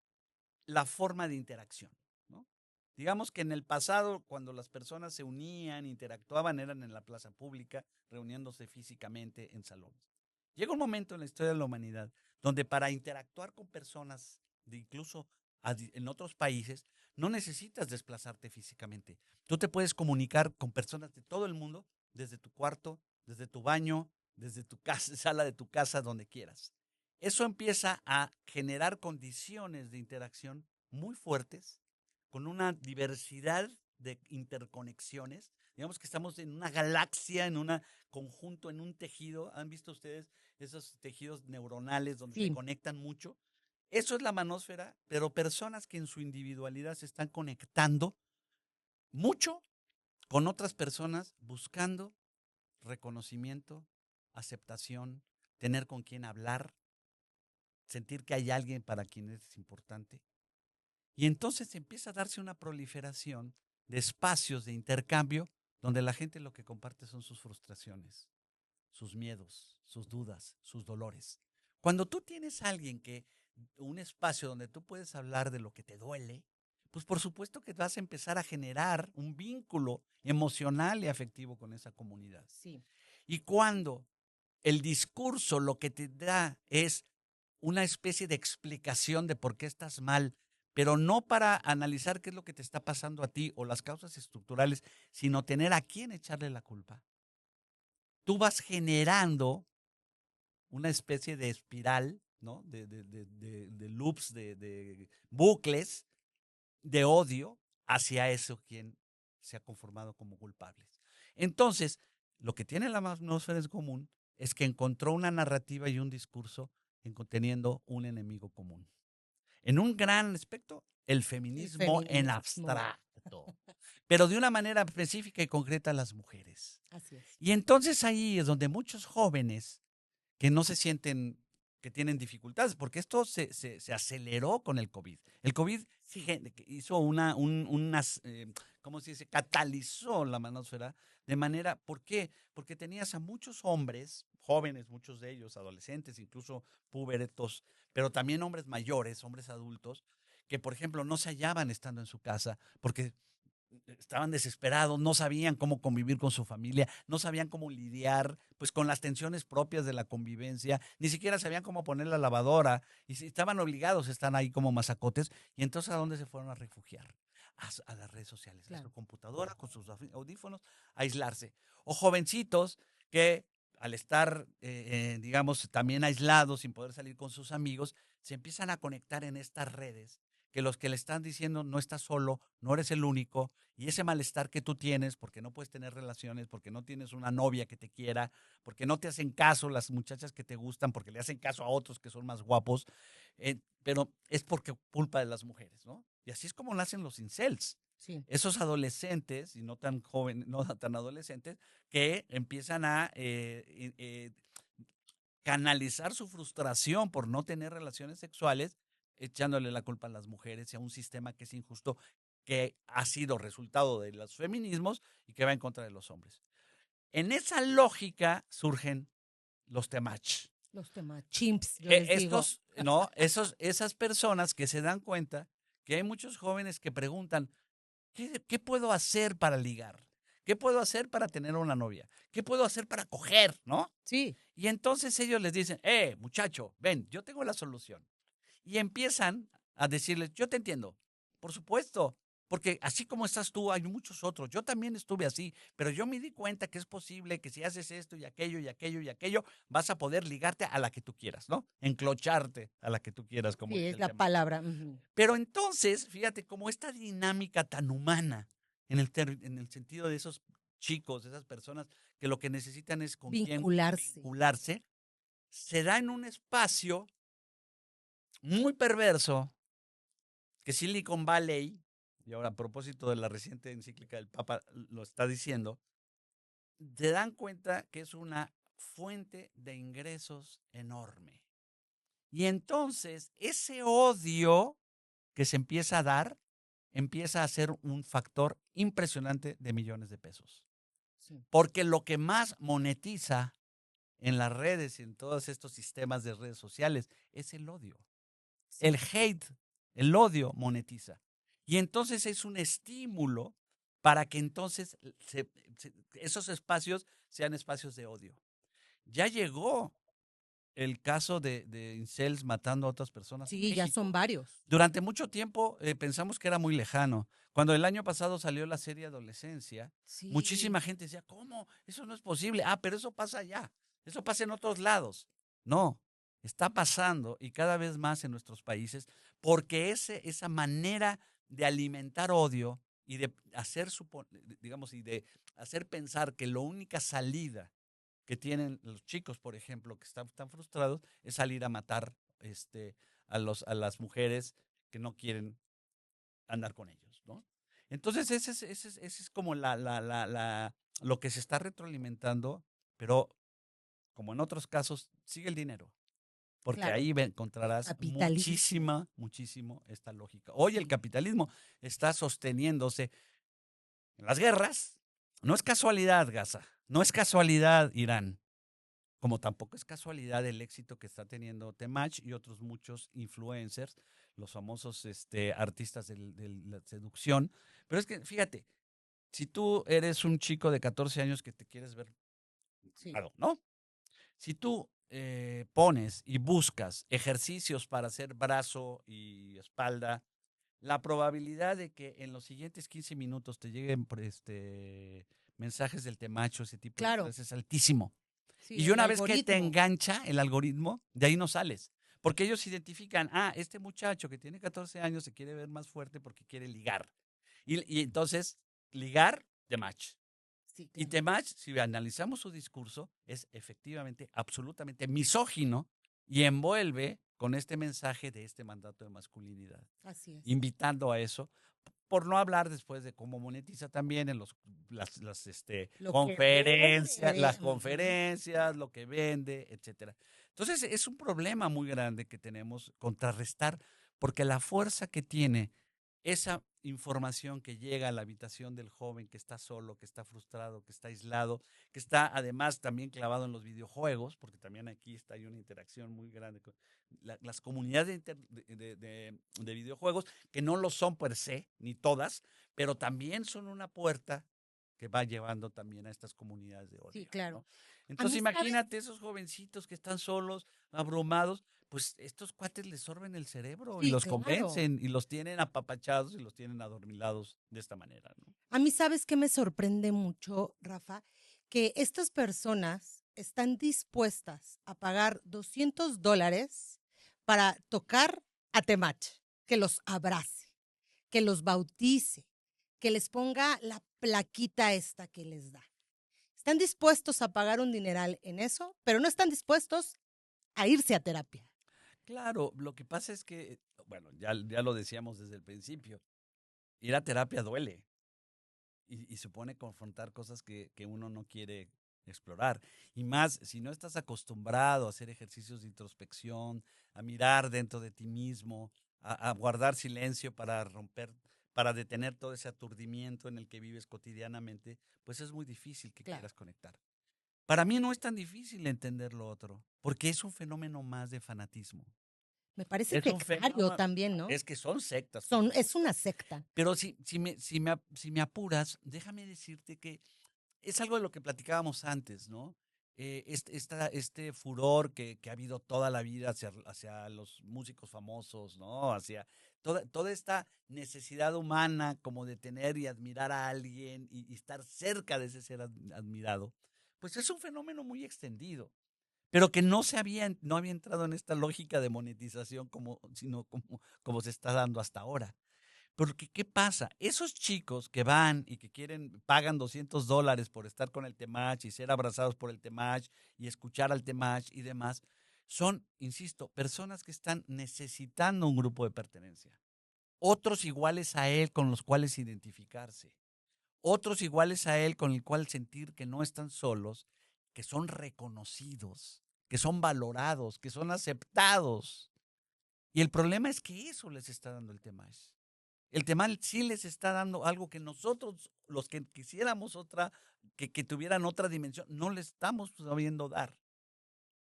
B: la forma de interacción, ¿no? Digamos que en el pasado, cuando las personas se unían, interactuaban, eran en la plaza pública, reuniéndose físicamente en salones. Llega un momento en la historia de la humanidad donde para interactuar con personas de incluso en otros países, no necesitas desplazarte físicamente. Tú te puedes comunicar con personas de todo el mundo desde tu cuarto, desde tu baño, desde tu casa, sala de tu casa, donde quieras. Eso empieza a generar condiciones de interacción muy fuertes, con una diversidad de interconexiones. Digamos que estamos en una galaxia, en un conjunto, en un tejido. ¿Han visto ustedes esos tejidos neuronales donde se
A: Sí.
B: conectan mucho? Eso es la manósfera, pero personas que en su individualidad se están conectando mucho con otras personas, buscando reconocimiento, aceptación, tener con quien hablar, sentir que hay alguien para quien es importante. Y entonces empieza a darse una proliferación de espacios de intercambio donde la gente lo que comparte son sus frustraciones, sus miedos, sus dudas, sus dolores. Cuando tú tienes a alguien un espacio donde tú puedes hablar de lo que te duele, pues por supuesto que vas a empezar a generar un vínculo emocional y afectivo con esa comunidad.
A: Sí.
B: Y cuando el discurso lo que te da es una especie de explicación de por qué estás mal, pero no para analizar qué es lo que te está pasando a ti o las causas estructurales, sino tener a quién echarle la culpa. Tú vas generando una especie de espiral, ¿no? De loops, de bucles de odio hacia eso quien se ha conformado como culpables. Entonces, lo que tiene la atmósfera en común es que encontró una narrativa y un discurso teniendo un enemigo común. En un gran aspecto, el
A: El
B: feminismo en
A: feminismo.
B: abstracto, pero de una manera específica y concreta a las mujeres.
A: Así es.
B: Y entonces ahí es donde muchos jóvenes que no se sienten que tienen dificultades, porque esto se aceleró con el COVID. El COVID
A: Sí.
B: hizo ¿cómo se dice? Catalizó la manósfera de manera, ¿por qué? Porque tenías a muchos hombres, jóvenes, muchos de ellos, adolescentes, incluso pubertos, pero también hombres mayores, hombres adultos, que por ejemplo no se hallaban estando en su casa, porque estaban desesperados, no sabían cómo convivir con su familia, no sabían cómo lidiar pues con las tensiones propias de la convivencia, ni siquiera sabían cómo poner la lavadora y estaban obligados, están ahí como mazacotes. Y entonces, ¿a dónde se fueron a refugiar? A las redes sociales, a su
A: Claro.
B: computadora con sus audífonos, a aislarse. O jovencitos que al estar, digamos, también aislados, sin poder salir con sus amigos, se empiezan a conectar en estas redes, que los que le están diciendo no estás solo, no eres el único, y ese malestar que tú tienes porque no puedes tener relaciones, porque no tienes una novia que te quiera, porque no te hacen caso las muchachas que te gustan, porque le hacen caso a otros que son más guapos, pero es porque culpa de las mujeres, ¿no? Y así es como nacen los incels.
A: Sí.
B: Esos adolescentes, y no tan jóvenes, no tan adolescentes, que empiezan a canalizar su frustración por no tener relaciones sexuales, echándole la culpa a las mujeres y a un sistema que es injusto, que ha sido resultado de los feminismos y que va en contra de los hombres. En esa lógica surgen los temach.
A: Los temachimps, yo les digo.
B: Estos, ¿no? Esas personas que se dan cuenta que hay muchos jóvenes que preguntan, ¿qué puedo hacer para ligar? ¿Qué puedo hacer para tener una novia? ¿Qué puedo hacer para coger? ¿No?
A: Sí.
B: Y entonces ellos les dicen, muchacho, ven, yo tengo la solución. Y empiezan a decirles, yo te entiendo, por supuesto, porque así como estás tú, hay muchos otros. Yo también estuve así, pero yo me di cuenta que es posible que si haces esto y aquello y aquello y aquello, vas a poder ligarte a la que tú quieras, ¿no? Enclocharte a la que tú quieras, como
A: Sí,
B: dice
A: es
B: el
A: la
B: tema.
A: palabra. Ujú.
B: Pero entonces, fíjate, como esta dinámica tan humana, en el sentido de esos chicos, de esas personas que lo que necesitan es con quién
A: Vincularse.
B: vincularse, se da en un espacio muy perverso que Silicon Valley, y ahora a propósito de la reciente encíclica del Papa lo está diciendo, te dan cuenta que es una fuente de ingresos enorme. Y entonces ese odio que se empieza a dar empieza a ser un factor impresionante de millones de pesos.
A: Sí.
B: Porque lo que más monetiza en las redes y en todos estos sistemas de redes sociales es el odio.
A: Sí.
B: El hate, el odio monetiza. Y entonces es un estímulo para que entonces esos espacios sean espacios de odio. Ya llegó el caso de incels matando a otras personas en
A: Sí, ya son
B: México.
A: varios.
B: Durante mucho tiempo pensamos que era muy lejano. Cuando el año pasado salió la serie Adolescencia,
A: Sí.
B: muchísima gente decía, ¿cómo? Eso no es posible. Ah, pero eso pasa allá. Eso pasa en otros lados. No, está pasando y cada vez más en nuestros países porque esa manera de alimentar odio y de hacer, digamos, y de hacer pensar que la única salida que tienen los chicos, por ejemplo, que están tan frustrados, es salir a matar a las mujeres que no quieren andar con ellos, ¿no? Entonces, ese es como lo que se está retroalimentando, pero como en otros casos, sigue el dinero, porque
A: Claro.
B: ahí encontrarás
A: Capitalismo.
B: muchísimo esta lógica. Hoy el
A: Sí.
B: capitalismo está sosteniéndose en las guerras. No es casualidad, Gaza, no es casualidad, Irán. Como tampoco es casualidad el éxito que está teniendo Temach y otros muchos influencers, los famosos artistas de la seducción. Pero es que, fíjate, si tú eres un chico de 14 años que te quieres ver,
A: Sí.
B: claro, ¿no? Si tú pones y buscas ejercicios para hacer brazo y espalda, la probabilidad de que en los siguientes 15 minutos te lleguen mensajes del Temacho, ese tipo de
A: Claro.
B: cosas, es altísimo.
A: Sí,
B: Y
A: el
B: una vez que te
A: algoritmo.
B: engancha el algoritmo, de ahí no sales. Porque ellos identifican, este muchacho que tiene 14 años se quiere ver más fuerte porque quiere ligar. Y entonces, ligar, Temach.
A: Sí,
B: Y
A: claro.
B: Temach, si analizamos su discurso, es efectivamente absolutamente misógino y envuelve con este mensaje de este mandato de masculinidad,
A: Así es.
B: invitando a eso, por no hablar después de cómo monetiza también en
A: Lo que vende.
B: las
A: Ujú.
B: conferencias, lo que vende, etcétera. Entonces es un problema muy grande que tenemos contrarrestar, porque la fuerza que tiene esa información que llega a la habitación del joven que está solo, que está frustrado, que está aislado, que está además también clavado en los videojuegos, porque también aquí está hay una interacción muy grande con las comunidades de videojuegos, que no lo son per se, ni todas, pero también son una puerta que va llevando también a estas comunidades de
A: Sí,
B: odio,
A: claro.
B: ¿no?
A: A
B: Entonces
A: mí, ¿sabes?
B: imagínate esos jovencitos que están solos, abrumados, pues estos cuates les sorben el cerebro y
A: Sí,
B: los
A: claro.
B: convencen y los tienen apapachados y los tienen adormilados de esta manera, ¿no?
A: A mí, ¿sabes qué me sorprende mucho, Rafa? Que estas personas están dispuestas a pagar $200 para tocar a Temach, que los abrace, que los bautice, que les ponga la plaquita esta que les da. Están dispuestos a pagar un dineral en eso, pero no están dispuestos a irse a terapia.
B: Claro, lo que pasa es que, bueno, ya lo decíamos desde el principio, ir a terapia duele y supone confrontar cosas que uno no quiere explorar. Y más, si no estás acostumbrado a hacer ejercicios de introspección, a mirar dentro de ti mismo, a guardar silencio para romper, para detener todo ese aturdimiento en el que vives cotidianamente, pues es muy difícil que
A: Claro.
B: quieras conectar. Para mí no es tan difícil entender lo otro, porque es un fenómeno más de fanatismo.
A: Me parece
B: Es un
A: sectario
B: fenómeno,
A: también, ¿no?
B: es que son sectas, por
A: Es
B: supuesto.
A: una secta.
B: Pero si me apuras, déjame decirte que es algo de lo que platicábamos antes, ¿no? Este furor que ha habido toda la vida hacia los músicos famosos, ¿no? Hacia toda esta necesidad humana como de tener y admirar a alguien y estar cerca de ese ser admirado, pues es un fenómeno muy extendido, pero que no había entrado en esta lógica de monetización sino como se está dando hasta ahora. Porque, ¿qué pasa? Esos chicos que van y que pagan $200 por estar con el Temach y ser abrazados por el Temach y escuchar al Temach y demás, son, insisto, personas que están necesitando un grupo de pertenencia. Otros iguales a él con los cuales identificarse. Otros iguales a él con el cual sentir que no están solos, que son reconocidos, que son valorados, que son aceptados. Y el problema es que eso les está dando el Temach. El Temal sí les está dando algo que nosotros, los que quisiéramos que tuvieran otra dimensión, no les estamos sabiendo dar.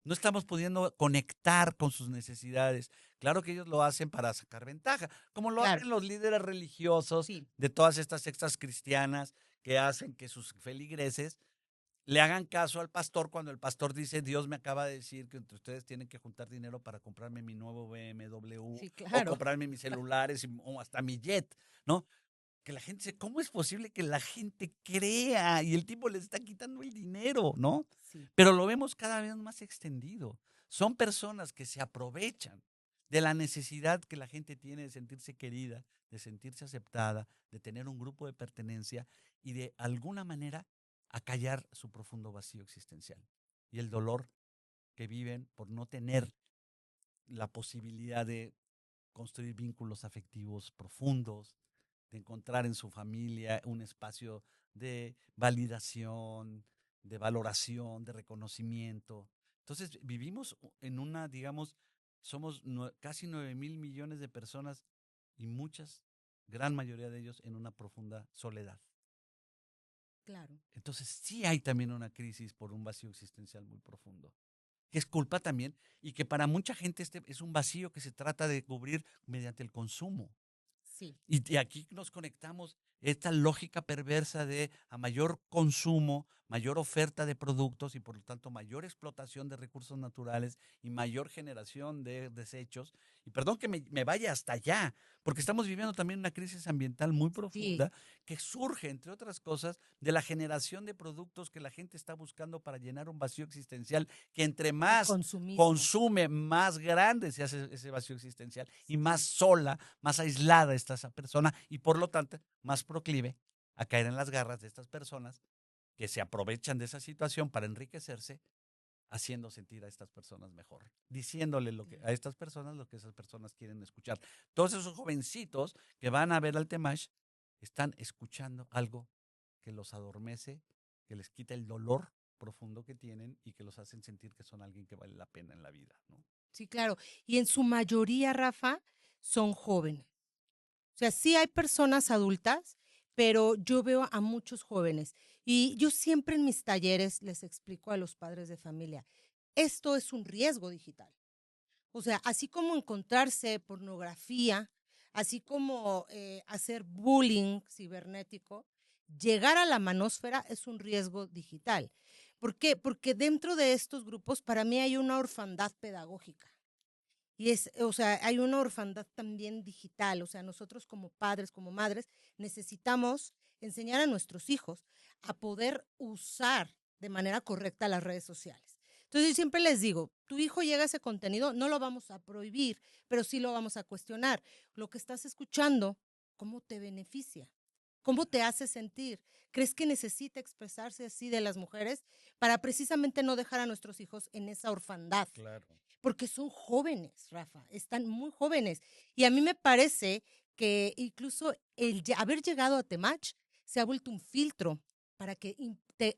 B: No estamos pudiendo conectar con sus necesidades. Claro que ellos lo hacen para sacar ventaja, como lo
A: Claro,
B: hacen los líderes religiosos
A: sí.
B: de todas estas sectas cristianas que hacen que sus feligreses le hagan caso al pastor cuando el pastor dice, Dios me acaba de decir que entre ustedes tienen que juntar dinero para comprarme mi nuevo BMW
A: Sí,
B: o
A: claro.
B: comprarme mis celulares o hasta mi jet, ¿no? Que la gente dice, ¿cómo es posible que la gente crea? Y el tipo les está quitando el dinero, ¿no?
A: Sí.
B: Pero lo vemos cada vez más extendido. Son personas que se aprovechan de la necesidad que la gente tiene de sentirse querida, de sentirse aceptada, de tener un grupo de pertenencia y de alguna manera acallar su profundo vacío existencial y el dolor que viven por no tener la posibilidad de construir vínculos afectivos profundos, de encontrar en su familia un espacio de validación, de valoración, de reconocimiento. Entonces vivimos en una, digamos, somos casi 9,000 millones de personas y muchas, gran mayoría de ellos en una profunda soledad.
A: Claro.
B: Entonces sí hay también una crisis por un vacío existencial muy profundo, que es culpa también y que para mucha gente este es un vacío que se trata de cubrir mediante el consumo.
A: Sí.
B: Y aquí nos conectamos esta lógica perversa de a mayor consumo, mayor oferta de productos y por lo tanto mayor explotación de recursos naturales y mayor generación de desechos. Y perdón que me vaya hasta allá, porque estamos viviendo también una crisis ambiental muy
A: Sí.
B: profunda que surge, entre otras cosas, de la generación de productos que la gente está buscando para llenar un vacío existencial, que entre
A: El
B: más
A: consumismo.
B: consume, más grande se hace ese vacío existencial y más
A: Sí.
B: sola, más aislada está esa persona y por lo tanto más proclive a caer en las garras de estas personas que se aprovechan de esa situación para enriquecerse, haciendo sentir a estas personas mejor, diciéndole a estas personas lo que esas personas quieren escuchar. Todos esos jovencitos que van a ver al Temach están escuchando algo que los adormece, que les quita el dolor profundo que tienen y que los hacen sentir que son alguien que vale la pena en la vida, ¿no?
A: Sí, claro. Y en su mayoría, Rafa, son jóvenes. sea, sí hay personas adultas, pero yo veo a muchos jóvenes. Y yo siempre en mis talleres les explico a los padres de familia, esto es un riesgo digital. O sea, así como encontrarse pornografía, así como hacer bullying cibernético, llegar a la manósfera es un riesgo digital. ¿Por qué? Porque dentro de estos grupos para mí hay una orfandad pedagógica. Y es, o sea, hay una orfandad también digital. O sea, nosotros como padres, como madres, necesitamos enseñar a nuestros hijos a poder usar de manera correcta las redes sociales. Entonces, yo siempre les digo, tu hijo llega a ese contenido, no lo vamos a prohibir, pero sí lo vamos a cuestionar. Lo que estás escuchando, ¿cómo te beneficia? ¿Cómo te hace sentir? ¿Crees que necesita expresarse así de las mujeres para precisamente no dejar a nuestros hijos en esa orfandad?
B: Claro.
A: Porque son jóvenes, Rafa, están muy jóvenes. Y a mí me parece que incluso haber llegado a Temach se ha vuelto un filtro para que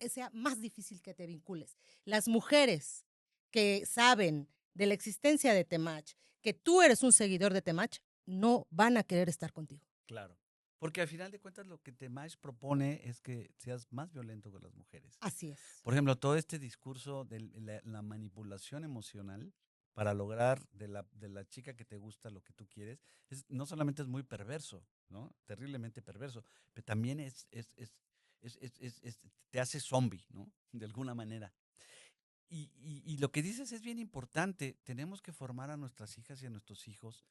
A: sea más difícil que te vincules. Las mujeres que saben de la existencia de Temach, que tú eres un seguidor de Temach, no van a querer estar contigo.
B: Claro. Porque al final de cuentas lo que Temach propone es que seas más violento con las mujeres.
A: Así es.
B: Por ejemplo, todo este discurso de la manipulación emocional para lograr de la chica que te gusta lo que tú quieres, no solamente es muy perverso, ¿no? Terriblemente perverso, pero también te hace zombie, ¿no? De alguna manera. Y lo que dices es bien importante. Tenemos que formar a nuestras hijas y a nuestros hijos.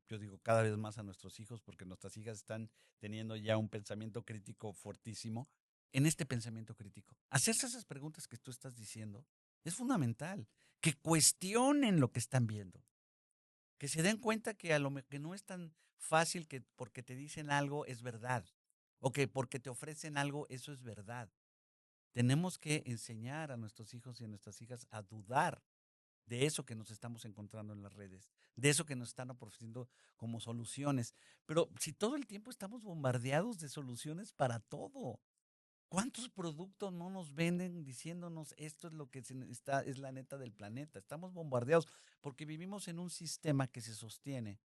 B: Yo digo cada vez más a nuestros hijos porque nuestras hijas están teniendo ya un pensamiento crítico fortísimo. En este pensamiento crítico, hacerse esas preguntas que tú estás diciendo es fundamental. Que cuestionen lo que están viendo. Que se den cuenta que que no es tan fácil que porque te dicen algo es verdad. O que porque te ofrecen algo eso es verdad. Tenemos que enseñar a nuestros hijos y a nuestras hijas a dudar de eso que nos estamos encontrando en las redes, de eso que nos están ofreciendo como soluciones. Pero si todo el tiempo estamos bombardeados de soluciones para todo, ¿cuántos productos no nos venden diciéndonos esto es lo que es la neta del planeta? Estamos bombardeados porque vivimos en un sistema que se sostiene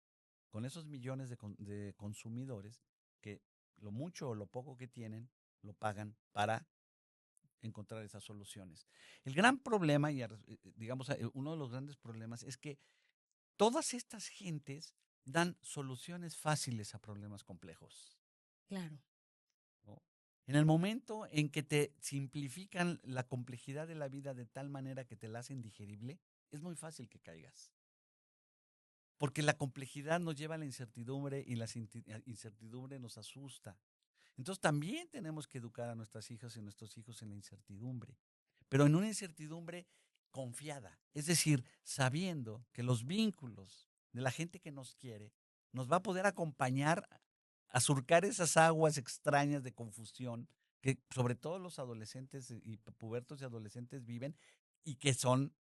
B: con esos millones de consumidores que lo mucho o lo poco que tienen lo pagan para encontrar esas soluciones. El gran problema, digamos, uno de los grandes problemas es que todas estas gentes dan soluciones fáciles a problemas complejos.
A: Claro.
B: ¿No? En el momento en que te simplifican la complejidad de la vida de tal manera que te la hacen digerible, es muy fácil que caigas. Porque la complejidad nos lleva a la incertidumbre y la incertidumbre nos asusta. Entonces también tenemos que educar a nuestras hijas y a nuestros hijos en la incertidumbre, pero en una incertidumbre confiada, es decir, sabiendo que los vínculos de la gente que nos quiere nos va a poder acompañar a surcar esas aguas extrañas de confusión que sobre todo los adolescentes y pubertos y adolescentes viven y que son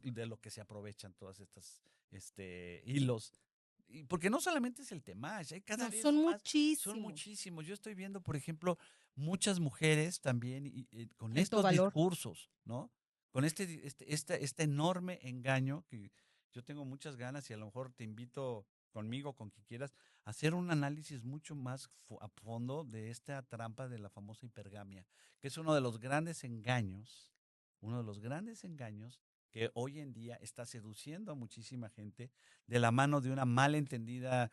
B: de lo que se aprovechan todas estas hilos. Y porque no solamente es el tema, hay cada
A: No,
B: vez
A: son
B: más, son
A: muchísimos.
B: muchísimos. Yo estoy viendo, por ejemplo, muchas mujeres también con
A: Alto
B: estos
A: valor.
B: discursos, ¿no? Con este enorme engaño que yo tengo muchas ganas y a lo mejor te invito conmigo, con quien quieras, a hacer un análisis mucho más a fondo de esta trampa de la famosa hipergamia, que es uno de los grandes engaños que hoy en día está seduciendo a muchísima gente de la mano de una malentendida,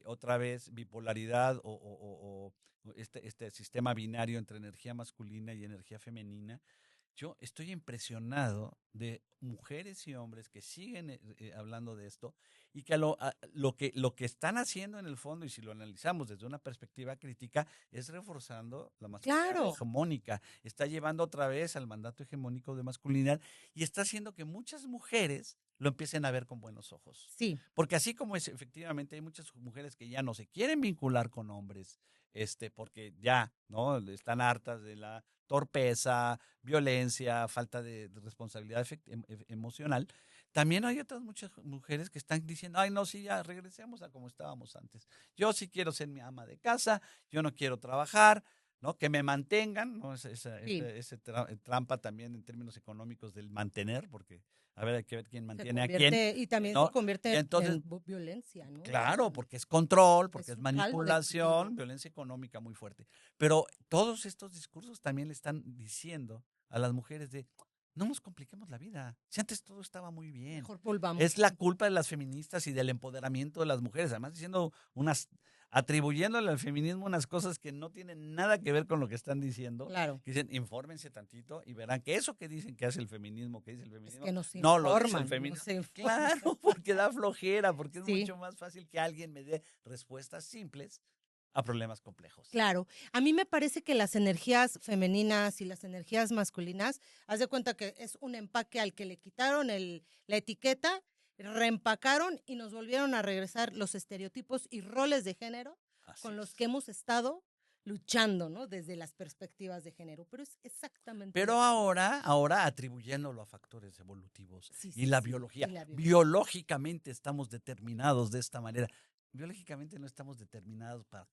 B: otra vez, bipolaridad o este sistema binario entre energía masculina y energía femenina. Yo estoy impresionado de mujeres y hombres que siguen hablando de esto y que lo que están haciendo en el fondo, y si lo analizamos desde una perspectiva crítica, es reforzando la masculinidad
A: Claro.
B: hegemónica, está llevando otra vez al mandato hegemónico de masculinidad y está haciendo que muchas mujeres lo empiecen a ver con buenos ojos.
A: Sí.
B: Porque así como es, efectivamente hay muchas mujeres que ya no se quieren vincular con hombres, porque ya, ¿no? Están hartas de la torpeza, violencia, falta de responsabilidad emocional. También hay otras muchas mujeres que están diciendo, ay, no, sí, ya regresemos a como estábamos antes. Yo sí quiero ser mi ama de casa, yo no quiero trabajar, ¿no? Que me mantengan, ¿no?
A: Sí.
B: Trampa también en términos económicos del mantener, porque a ver, hay que ver quién
A: Se
B: mantiene a quién,
A: convierte, y también se
B: ¿no?
A: convierte
B: Entonces,
A: en violencia, ¿no?
B: claro, porque es control, porque
A: Es
B: es
A: un caldo de
B: manipulación,
A: cultivo.
B: violencia económica muy fuerte. Pero todos estos discursos también le están diciendo a las mujeres de, no nos compliquemos la vida, si antes todo estaba muy bien.
A: Mejor volvamos.
B: Es la culpa de las feministas y del empoderamiento de las mujeres, además diciendo atribuyéndole al feminismo unas cosas que no tienen nada que ver con lo que están diciendo.
A: Claro.
B: Que dicen, infórmense tantito y verán que eso que dicen que hace el feminismo, que dice el
A: Es
B: feminismo,
A: que nos
B: no lo dice el
A: informan,
B: feminismo.
A: nos informan.
B: Claro, porque da flojera, porque es
A: Sí,
B: mucho más fácil que alguien me dé respuestas simples a problemas complejos.
A: claro. A mí me parece que las energías femeninas y las energías masculinas, haz de cuenta que es un empaque al que le quitaron la etiqueta, reempacaron y nos volvieron a regresar los estereotipos y roles de género
B: Así
A: con los
B: es.
A: que hemos estado luchando, ¿no? Desde las perspectivas de género. Pero es exactamente lo
B: Pero
A: mismo.
B: ahora atribuyéndolo a factores evolutivos
A: Sí,
B: y
A: sí,
B: la
A: sí.
B: biología.
A: Y la biología.
B: Biológicamente estamos determinados de esta manera. Biológicamente no estamos determinados para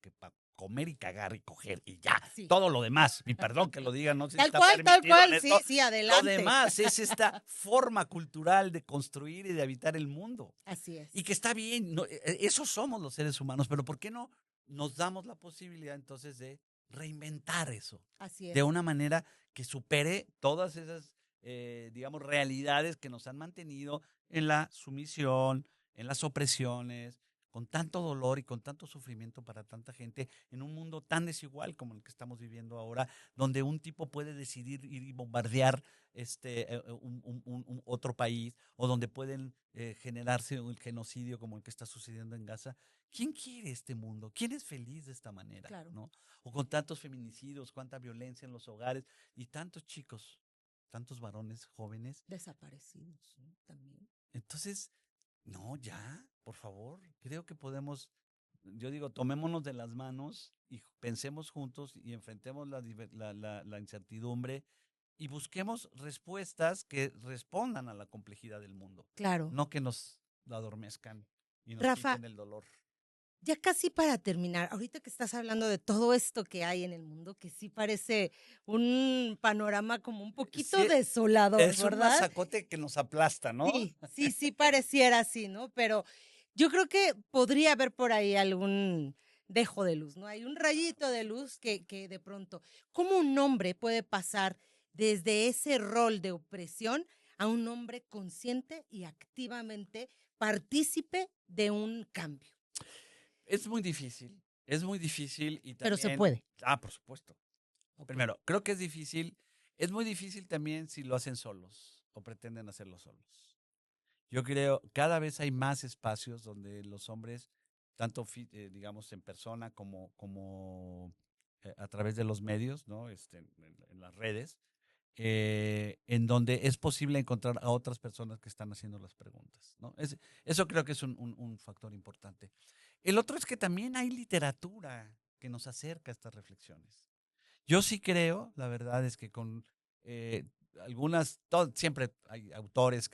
B: comer y cagar y coger y ya.
A: Sí.
B: Todo lo demás, y perdón que lo diga, no sé si está
A: Tal
B: permitido en
A: cual, sí,
B: esto.
A: sí,
B: Lo
A: adelante.
B: demás es esta forma cultural de construir y de habitar el mundo.
A: Así es.
B: Y que está bien, esos somos los seres humanos, pero ¿por qué no nos damos la posibilidad entonces de reinventar eso
A: Así
B: de
A: es.
B: una manera que supere todas esas, digamos, realidades que nos han mantenido en la sumisión, en las opresiones, con tanto dolor y con tanto sufrimiento para tanta gente, en un mundo tan desigual como el que estamos viviendo ahora, donde un tipo puede decidir ir y bombardear otro país, o donde pueden generarse un genocidio como el que está sucediendo en Gaza. ¿Quién quiere este mundo? ¿Quién es feliz de esta manera?
A: Claro.
B: ¿No? O con tantos feminicidios, cuánta violencia en los hogares y tantos chicos, tantos varones jóvenes.
A: Desaparecidos, ¿no? También.
B: Entonces, no, ya, por favor, creo que podemos, yo digo, tomémonos de las manos y pensemos juntos y enfrentemos la incertidumbre y busquemos respuestas que respondan a la complejidad del mundo,
A: Claro.
B: no que nos adormezcan y nos
A: Rafa,
B: quiten el dolor.
A: ya casi para terminar, ahorita que estás hablando de todo esto que hay en el mundo, que sí parece un panorama como un poquito
B: Sí,
A: desolador,
B: es un
A: ¿verdad?
B: mazacote que nos aplasta, ¿no?
A: Sí, sí, sí pareciera así, ¿no? Pero yo creo que podría haber por ahí algún dejo de luz, ¿no? Hay un rayito de luz que de pronto, ¿cómo un hombre puede pasar desde ese rol de opresión a un hombre consciente y activamente partícipe de un cambio?
B: Es muy difícil y
A: Pero se
B: también,
A: puede.
B: por supuesto.
A: Ok.
B: Primero, creo que es muy difícil también si lo hacen solos o pretenden hacerlo solos. Yo creo, cada vez hay más espacios donde los hombres, tanto digamos en persona como a través de los medios, ¿no? En las redes, en donde es posible encontrar a otras personas que están haciendo las preguntas, ¿no? Eso creo que es un factor importante. El otro es que también hay literatura que nos acerca a estas reflexiones. Yo sí creo, la verdad es que con eh, siempre hay autores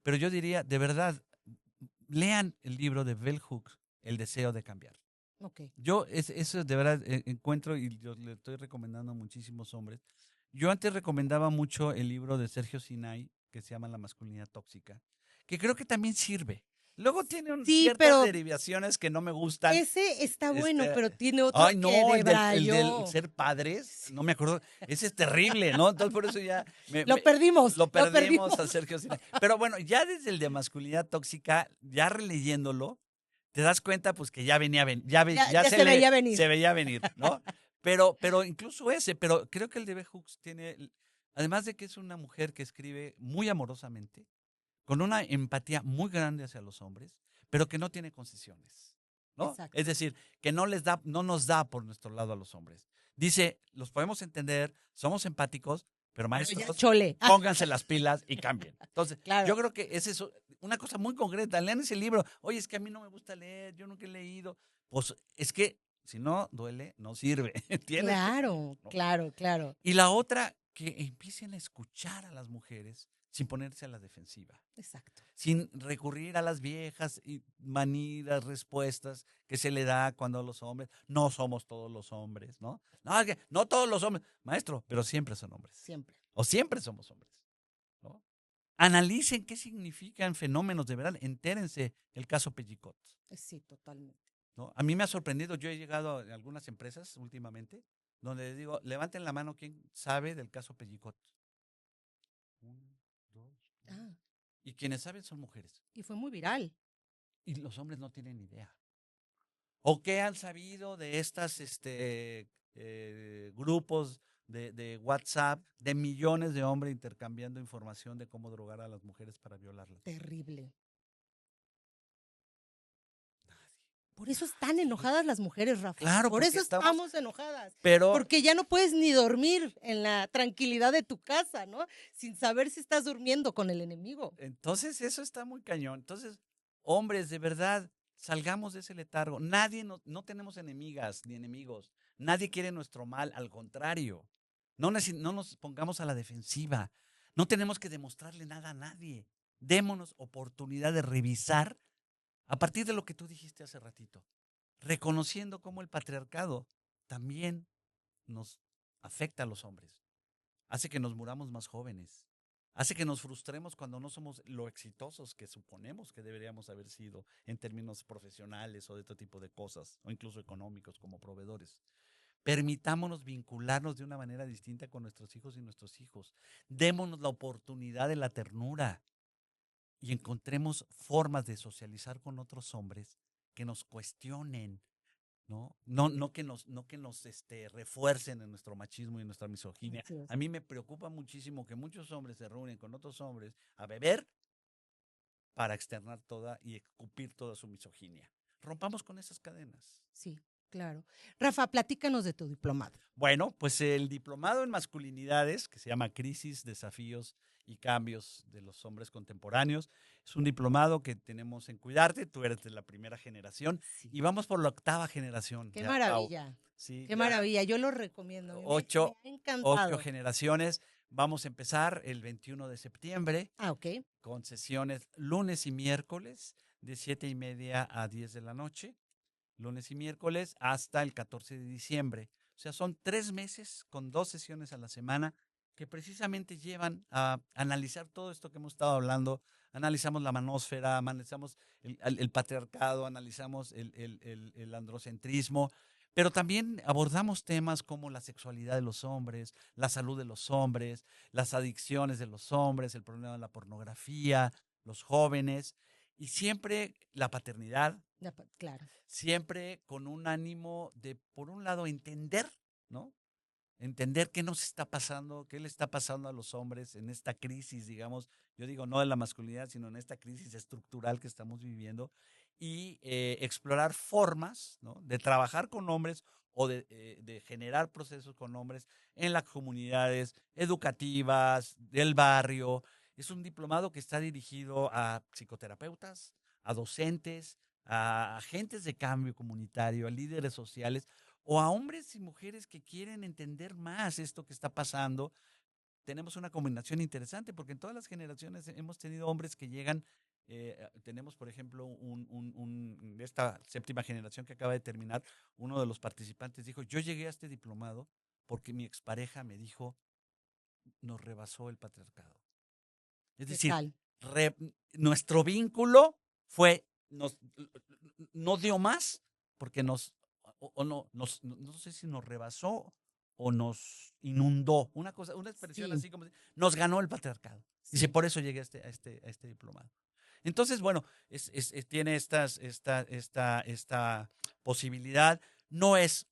B: pero yo diría, de verdad, lean el libro de Bell Hooks, El deseo de cambiar.
A: Ok.
B: Eso de verdad encuentro y yo le estoy recomendando a muchísimos hombres. Yo antes recomendaba mucho el libro de Sergio Sinai, que se llama La masculinidad tóxica, que creo que también sirve. Luego tiene
A: Sí,
B: ciertas
A: pero
B: derivaciones que no me gustan.
A: ese está bueno,
B: Este,
A: pero tiene otro
B: ay,
A: que
B: no, el del
A: debrayó.
B: ser padres,
A: Sí.
B: no me acuerdo, ese es terrible, ¿no? Entonces por eso ya
A: Lo perdimos,
B: lo
A: lo
B: perdimos a
A: perdimos.
B: Sergio Sinai. Pero bueno, ya desde el de masculinidad tóxica, ya releyéndolo, te das cuenta pues que ya venía, ya
A: Ya se veía venir.
B: se veía venir, ¿no? Pero incluso pero creo que el de Bell Hooks tiene, además de que es una mujer que escribe muy amorosamente, con una empatía muy grande hacia los hombres, pero que no tiene concesiones, ¿no? Es
A: Exacto.
B: decir, que no nos da por nuestro lado a los hombres. Dice, los podemos entender, somos empáticos, pero
A: Pero ya
B: maestros,
A: chole.
B: pónganse las pilas y cambien. Entonces, yo
A: Claro.
B: creo que es eso, una cosa muy concreta. Lean ese libro. Oye, es que a mí no me gusta leer, yo nunca he leído. Pues es que si no duele, no sirve. Tienes que leer,
A: Claro,
B: ¿no?
A: claro, claro.
B: Y la otra, que empiecen a escuchar a las mujeres sin ponerse a la defensiva,
A: Exacto.
B: sin recurrir a las viejas y manidas respuestas que se le da cuando a los hombres, no somos todos los hombres, ¿no? No, no todos los hombres, maestro, pero siempre son hombres.
A: Siempre.
B: O siempre somos hombres, ¿no? Analicen qué significan fenómenos de verdad. Entérense el caso Pellicot,
A: Sí, totalmente.
B: ¿no? A mí me ha sorprendido. Yo he llegado a algunas empresas últimamente donde les digo, levanten la mano quien sabe del caso Pellicot. Uno, dos, tres.
A: Ah,
B: Y quienes saben son mujeres.
A: y fue muy viral.
B: Y los hombres no tienen idea. ¿O qué han sabido de estas grupos de WhatsApp de millones de hombres intercambiando información de cómo drogar a las mujeres para violarlas?
A: Terrible.
B: Nadie.
A: Por eso están
B: Nadie.
A: enojadas las mujeres, Rafa.
B: Claro,
A: Por
B: porque
A: eso
B: estamos,
A: estamos enojadas.
B: pero
A: Porque ya no puedes ni dormir en la tranquilidad de tu casa, ¿no? Sin saber si estás durmiendo con el enemigo.
B: entonces eso está muy cañón. Entonces, hombres, de verdad, salgamos de ese letargo. Nadie, no tenemos enemigas ni enemigos. Nadie quiere nuestro mal, al contrario. No nos pongamos a la defensiva. No tenemos que demostrarle nada a nadie. Démonos oportunidad de revisar a partir de lo que tú dijiste hace ratito, reconociendo cómo el patriarcado también nos afecta a los hombres. Hace que nos muramos más jóvenes. Hace que nos frustremos cuando no somos lo exitosos que suponemos que deberíamos haber sido en términos profesionales o de otro tipo de cosas, o incluso económicos como proveedores. Permitámonos vincularnos de una manera distinta con nuestros hijos y nuestros hijos. Démonos la oportunidad de la ternura y encontremos formas de socializar con otros hombres que nos cuestionen, ¿no? No que nos refuercen en nuestro machismo y en nuestra misoginia.
A: Así es.
B: A mí me preocupa muchísimo que muchos hombres se reúnen con otros hombres a beber para externar toda y escupir toda su misoginia. Rompamos con esas cadenas.
A: Sí, claro. Rafa, platícanos de tu diplomado.
B: Bueno, pues el diplomado en masculinidades, que se llama Crisis, Desafíos y Cambios de los Hombres Contemporáneos, es un diplomado que tenemos en Cuidarte. Tú eres de la primera generación
A: Sí.
B: y vamos por la octava generación.
A: Qué
B: Ya,
A: maravilla.
B: sí,
A: Qué
B: ya
A: maravilla. Yo lo recomiendo. A mí me
B: ocho
A: ha encantado.
B: generaciones. Vamos a empezar el 21 de septiembre
A: Ah, ok.
B: con sesiones lunes y miércoles de 7:30 a 10 de la noche. Lunes y miércoles hasta el 14 de diciembre. O sea, son 3 meses con 2 sesiones a la semana que precisamente llevan a analizar todo esto que hemos estado hablando. Analizamos la manósfera, analizamos el patriarcado, analizamos el androcentrismo, pero también abordamos temas como la sexualidad de los hombres, la salud de los hombres, las adicciones de los hombres, el problema de la pornografía, los jóvenes y siempre la paternidad,
A: Claro.
B: siempre con un ánimo de, por un lado, entender, ¿no? Entender qué nos está pasando, qué le está pasando a los hombres en esta crisis, digamos, yo digo no de la masculinidad, sino en esta crisis estructural que estamos viviendo y explorar formas, ¿no? De trabajar con hombres o de generar procesos con hombres en las comunidades educativas, del barrio. Es un diplomado que está dirigido a psicoterapeutas, a docentes, a agentes de cambio comunitario, a líderes sociales o a hombres y mujeres que quieren entender más esto que está pasando. Tenemos una combinación interesante porque en todas las generaciones hemos tenido hombres que llegan, tenemos por ejemplo de esta séptima generación que acaba de terminar, uno de los participantes dijo, yo llegué a este diplomado porque mi expareja me dijo, nos rebasó el patriarcado. Es
A: ¿Qué
B: decir,
A: tal?
B: nuestro vínculo fue, no dio más porque o no, no sé si nos rebasó o nos inundó. Una expresión
A: Sí,
B: así como, nos ganó el patriarcado. Dice,
A: sí.
B: por eso llegué a este diplomado. Entonces, bueno, tiene esta posibilidad. No es,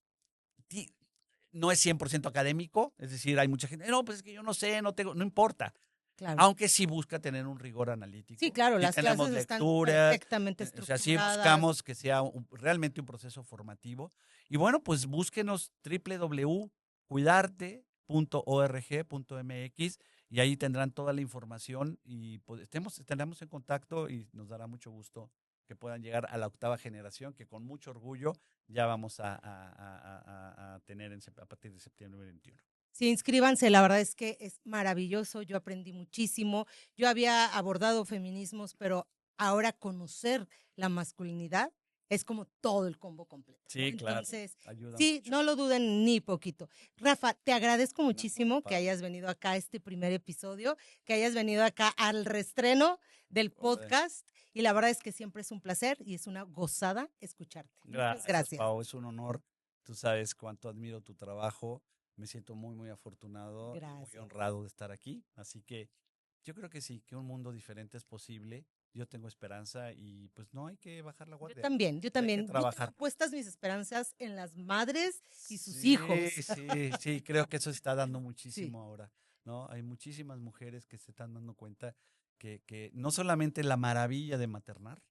B: no es 100% académico, es decir, hay mucha gente, no, pues es que yo no sé, no tengo, no importa.
A: Claro.
B: Aunque sí busca tener un rigor
A: Sí,
B: analítico,
A: claro,
B: sí
A: las
B: tenemos
A: clases están
B: lecturas,
A: perfectamente
B: o sea, sí
A: estructuradas.
B: buscamos que sea realmente un proceso formativo. Y bueno, pues búsquenos www.cuidarte.org.mx y ahí tendrán toda la información y pues, estaremos en contacto y nos dará mucho gusto que puedan llegar a la octava generación, que con mucho orgullo ya vamos a tener a partir de septiembre 21.
A: Sí, inscríbanse, la verdad es que es maravilloso, yo aprendí muchísimo. Yo había abordado feminismos, pero ahora conocer la masculinidad es como todo el combo completo, ¿no?
B: Sí, claro,
A: Entonces,
B: ayuda
A: sí,
B: mucho.
A: no lo duden ni poquito. Rafa, te agradezco
B: No,
A: muchísimo que
B: Pau,
A: hayas venido acá a este primer episodio, que hayas venido acá al reestreno del
B: hombre.
A: podcast y la verdad es que siempre es un placer y es una gozada escucharte. Muchas
B: Gracias,
A: gracias.
B: Pau, es un honor. Tú sabes cuánto admiro tu trabajo. Me siento muy, muy afortunado y muy
A: Gracias.
B: honrado de estar aquí. Así que yo creo que sí, que un mundo diferente es posible. Yo tengo esperanza y pues no hay que bajar la
A: Yo
B: guardia.
A: también, yo
B: Y hay que
A: también. Yo tengo
B: trabajar.
A: puestas mis esperanzas en las madres y sus
B: Sí,
A: hijos.
B: sí, sí, creo que eso se está dando
A: Sí,
B: muchísimo ahora, ¿no? Hay muchísimas mujeres que se están dando cuenta que no solamente la maravilla de maternar,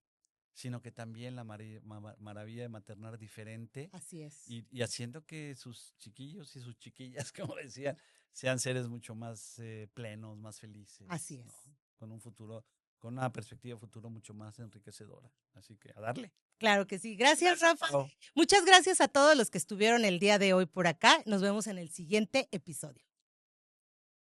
B: sino que también la maravilla de maternar diferente
A: así es.
B: y haciendo que sus chiquillos y sus chiquillas, como decían, sean seres mucho más plenos, más
A: Así
B: felices, ¿no?
A: es.
B: Con un futuro, con una perspectiva de futuro mucho más enriquecedora. Así que a darle.
A: Claro que sí. Gracias,
B: Gracias,
A: Rafa.
B: Pau.
A: Muchas gracias a todos los que estuvieron el día de hoy por acá. Nos vemos en el siguiente episodio.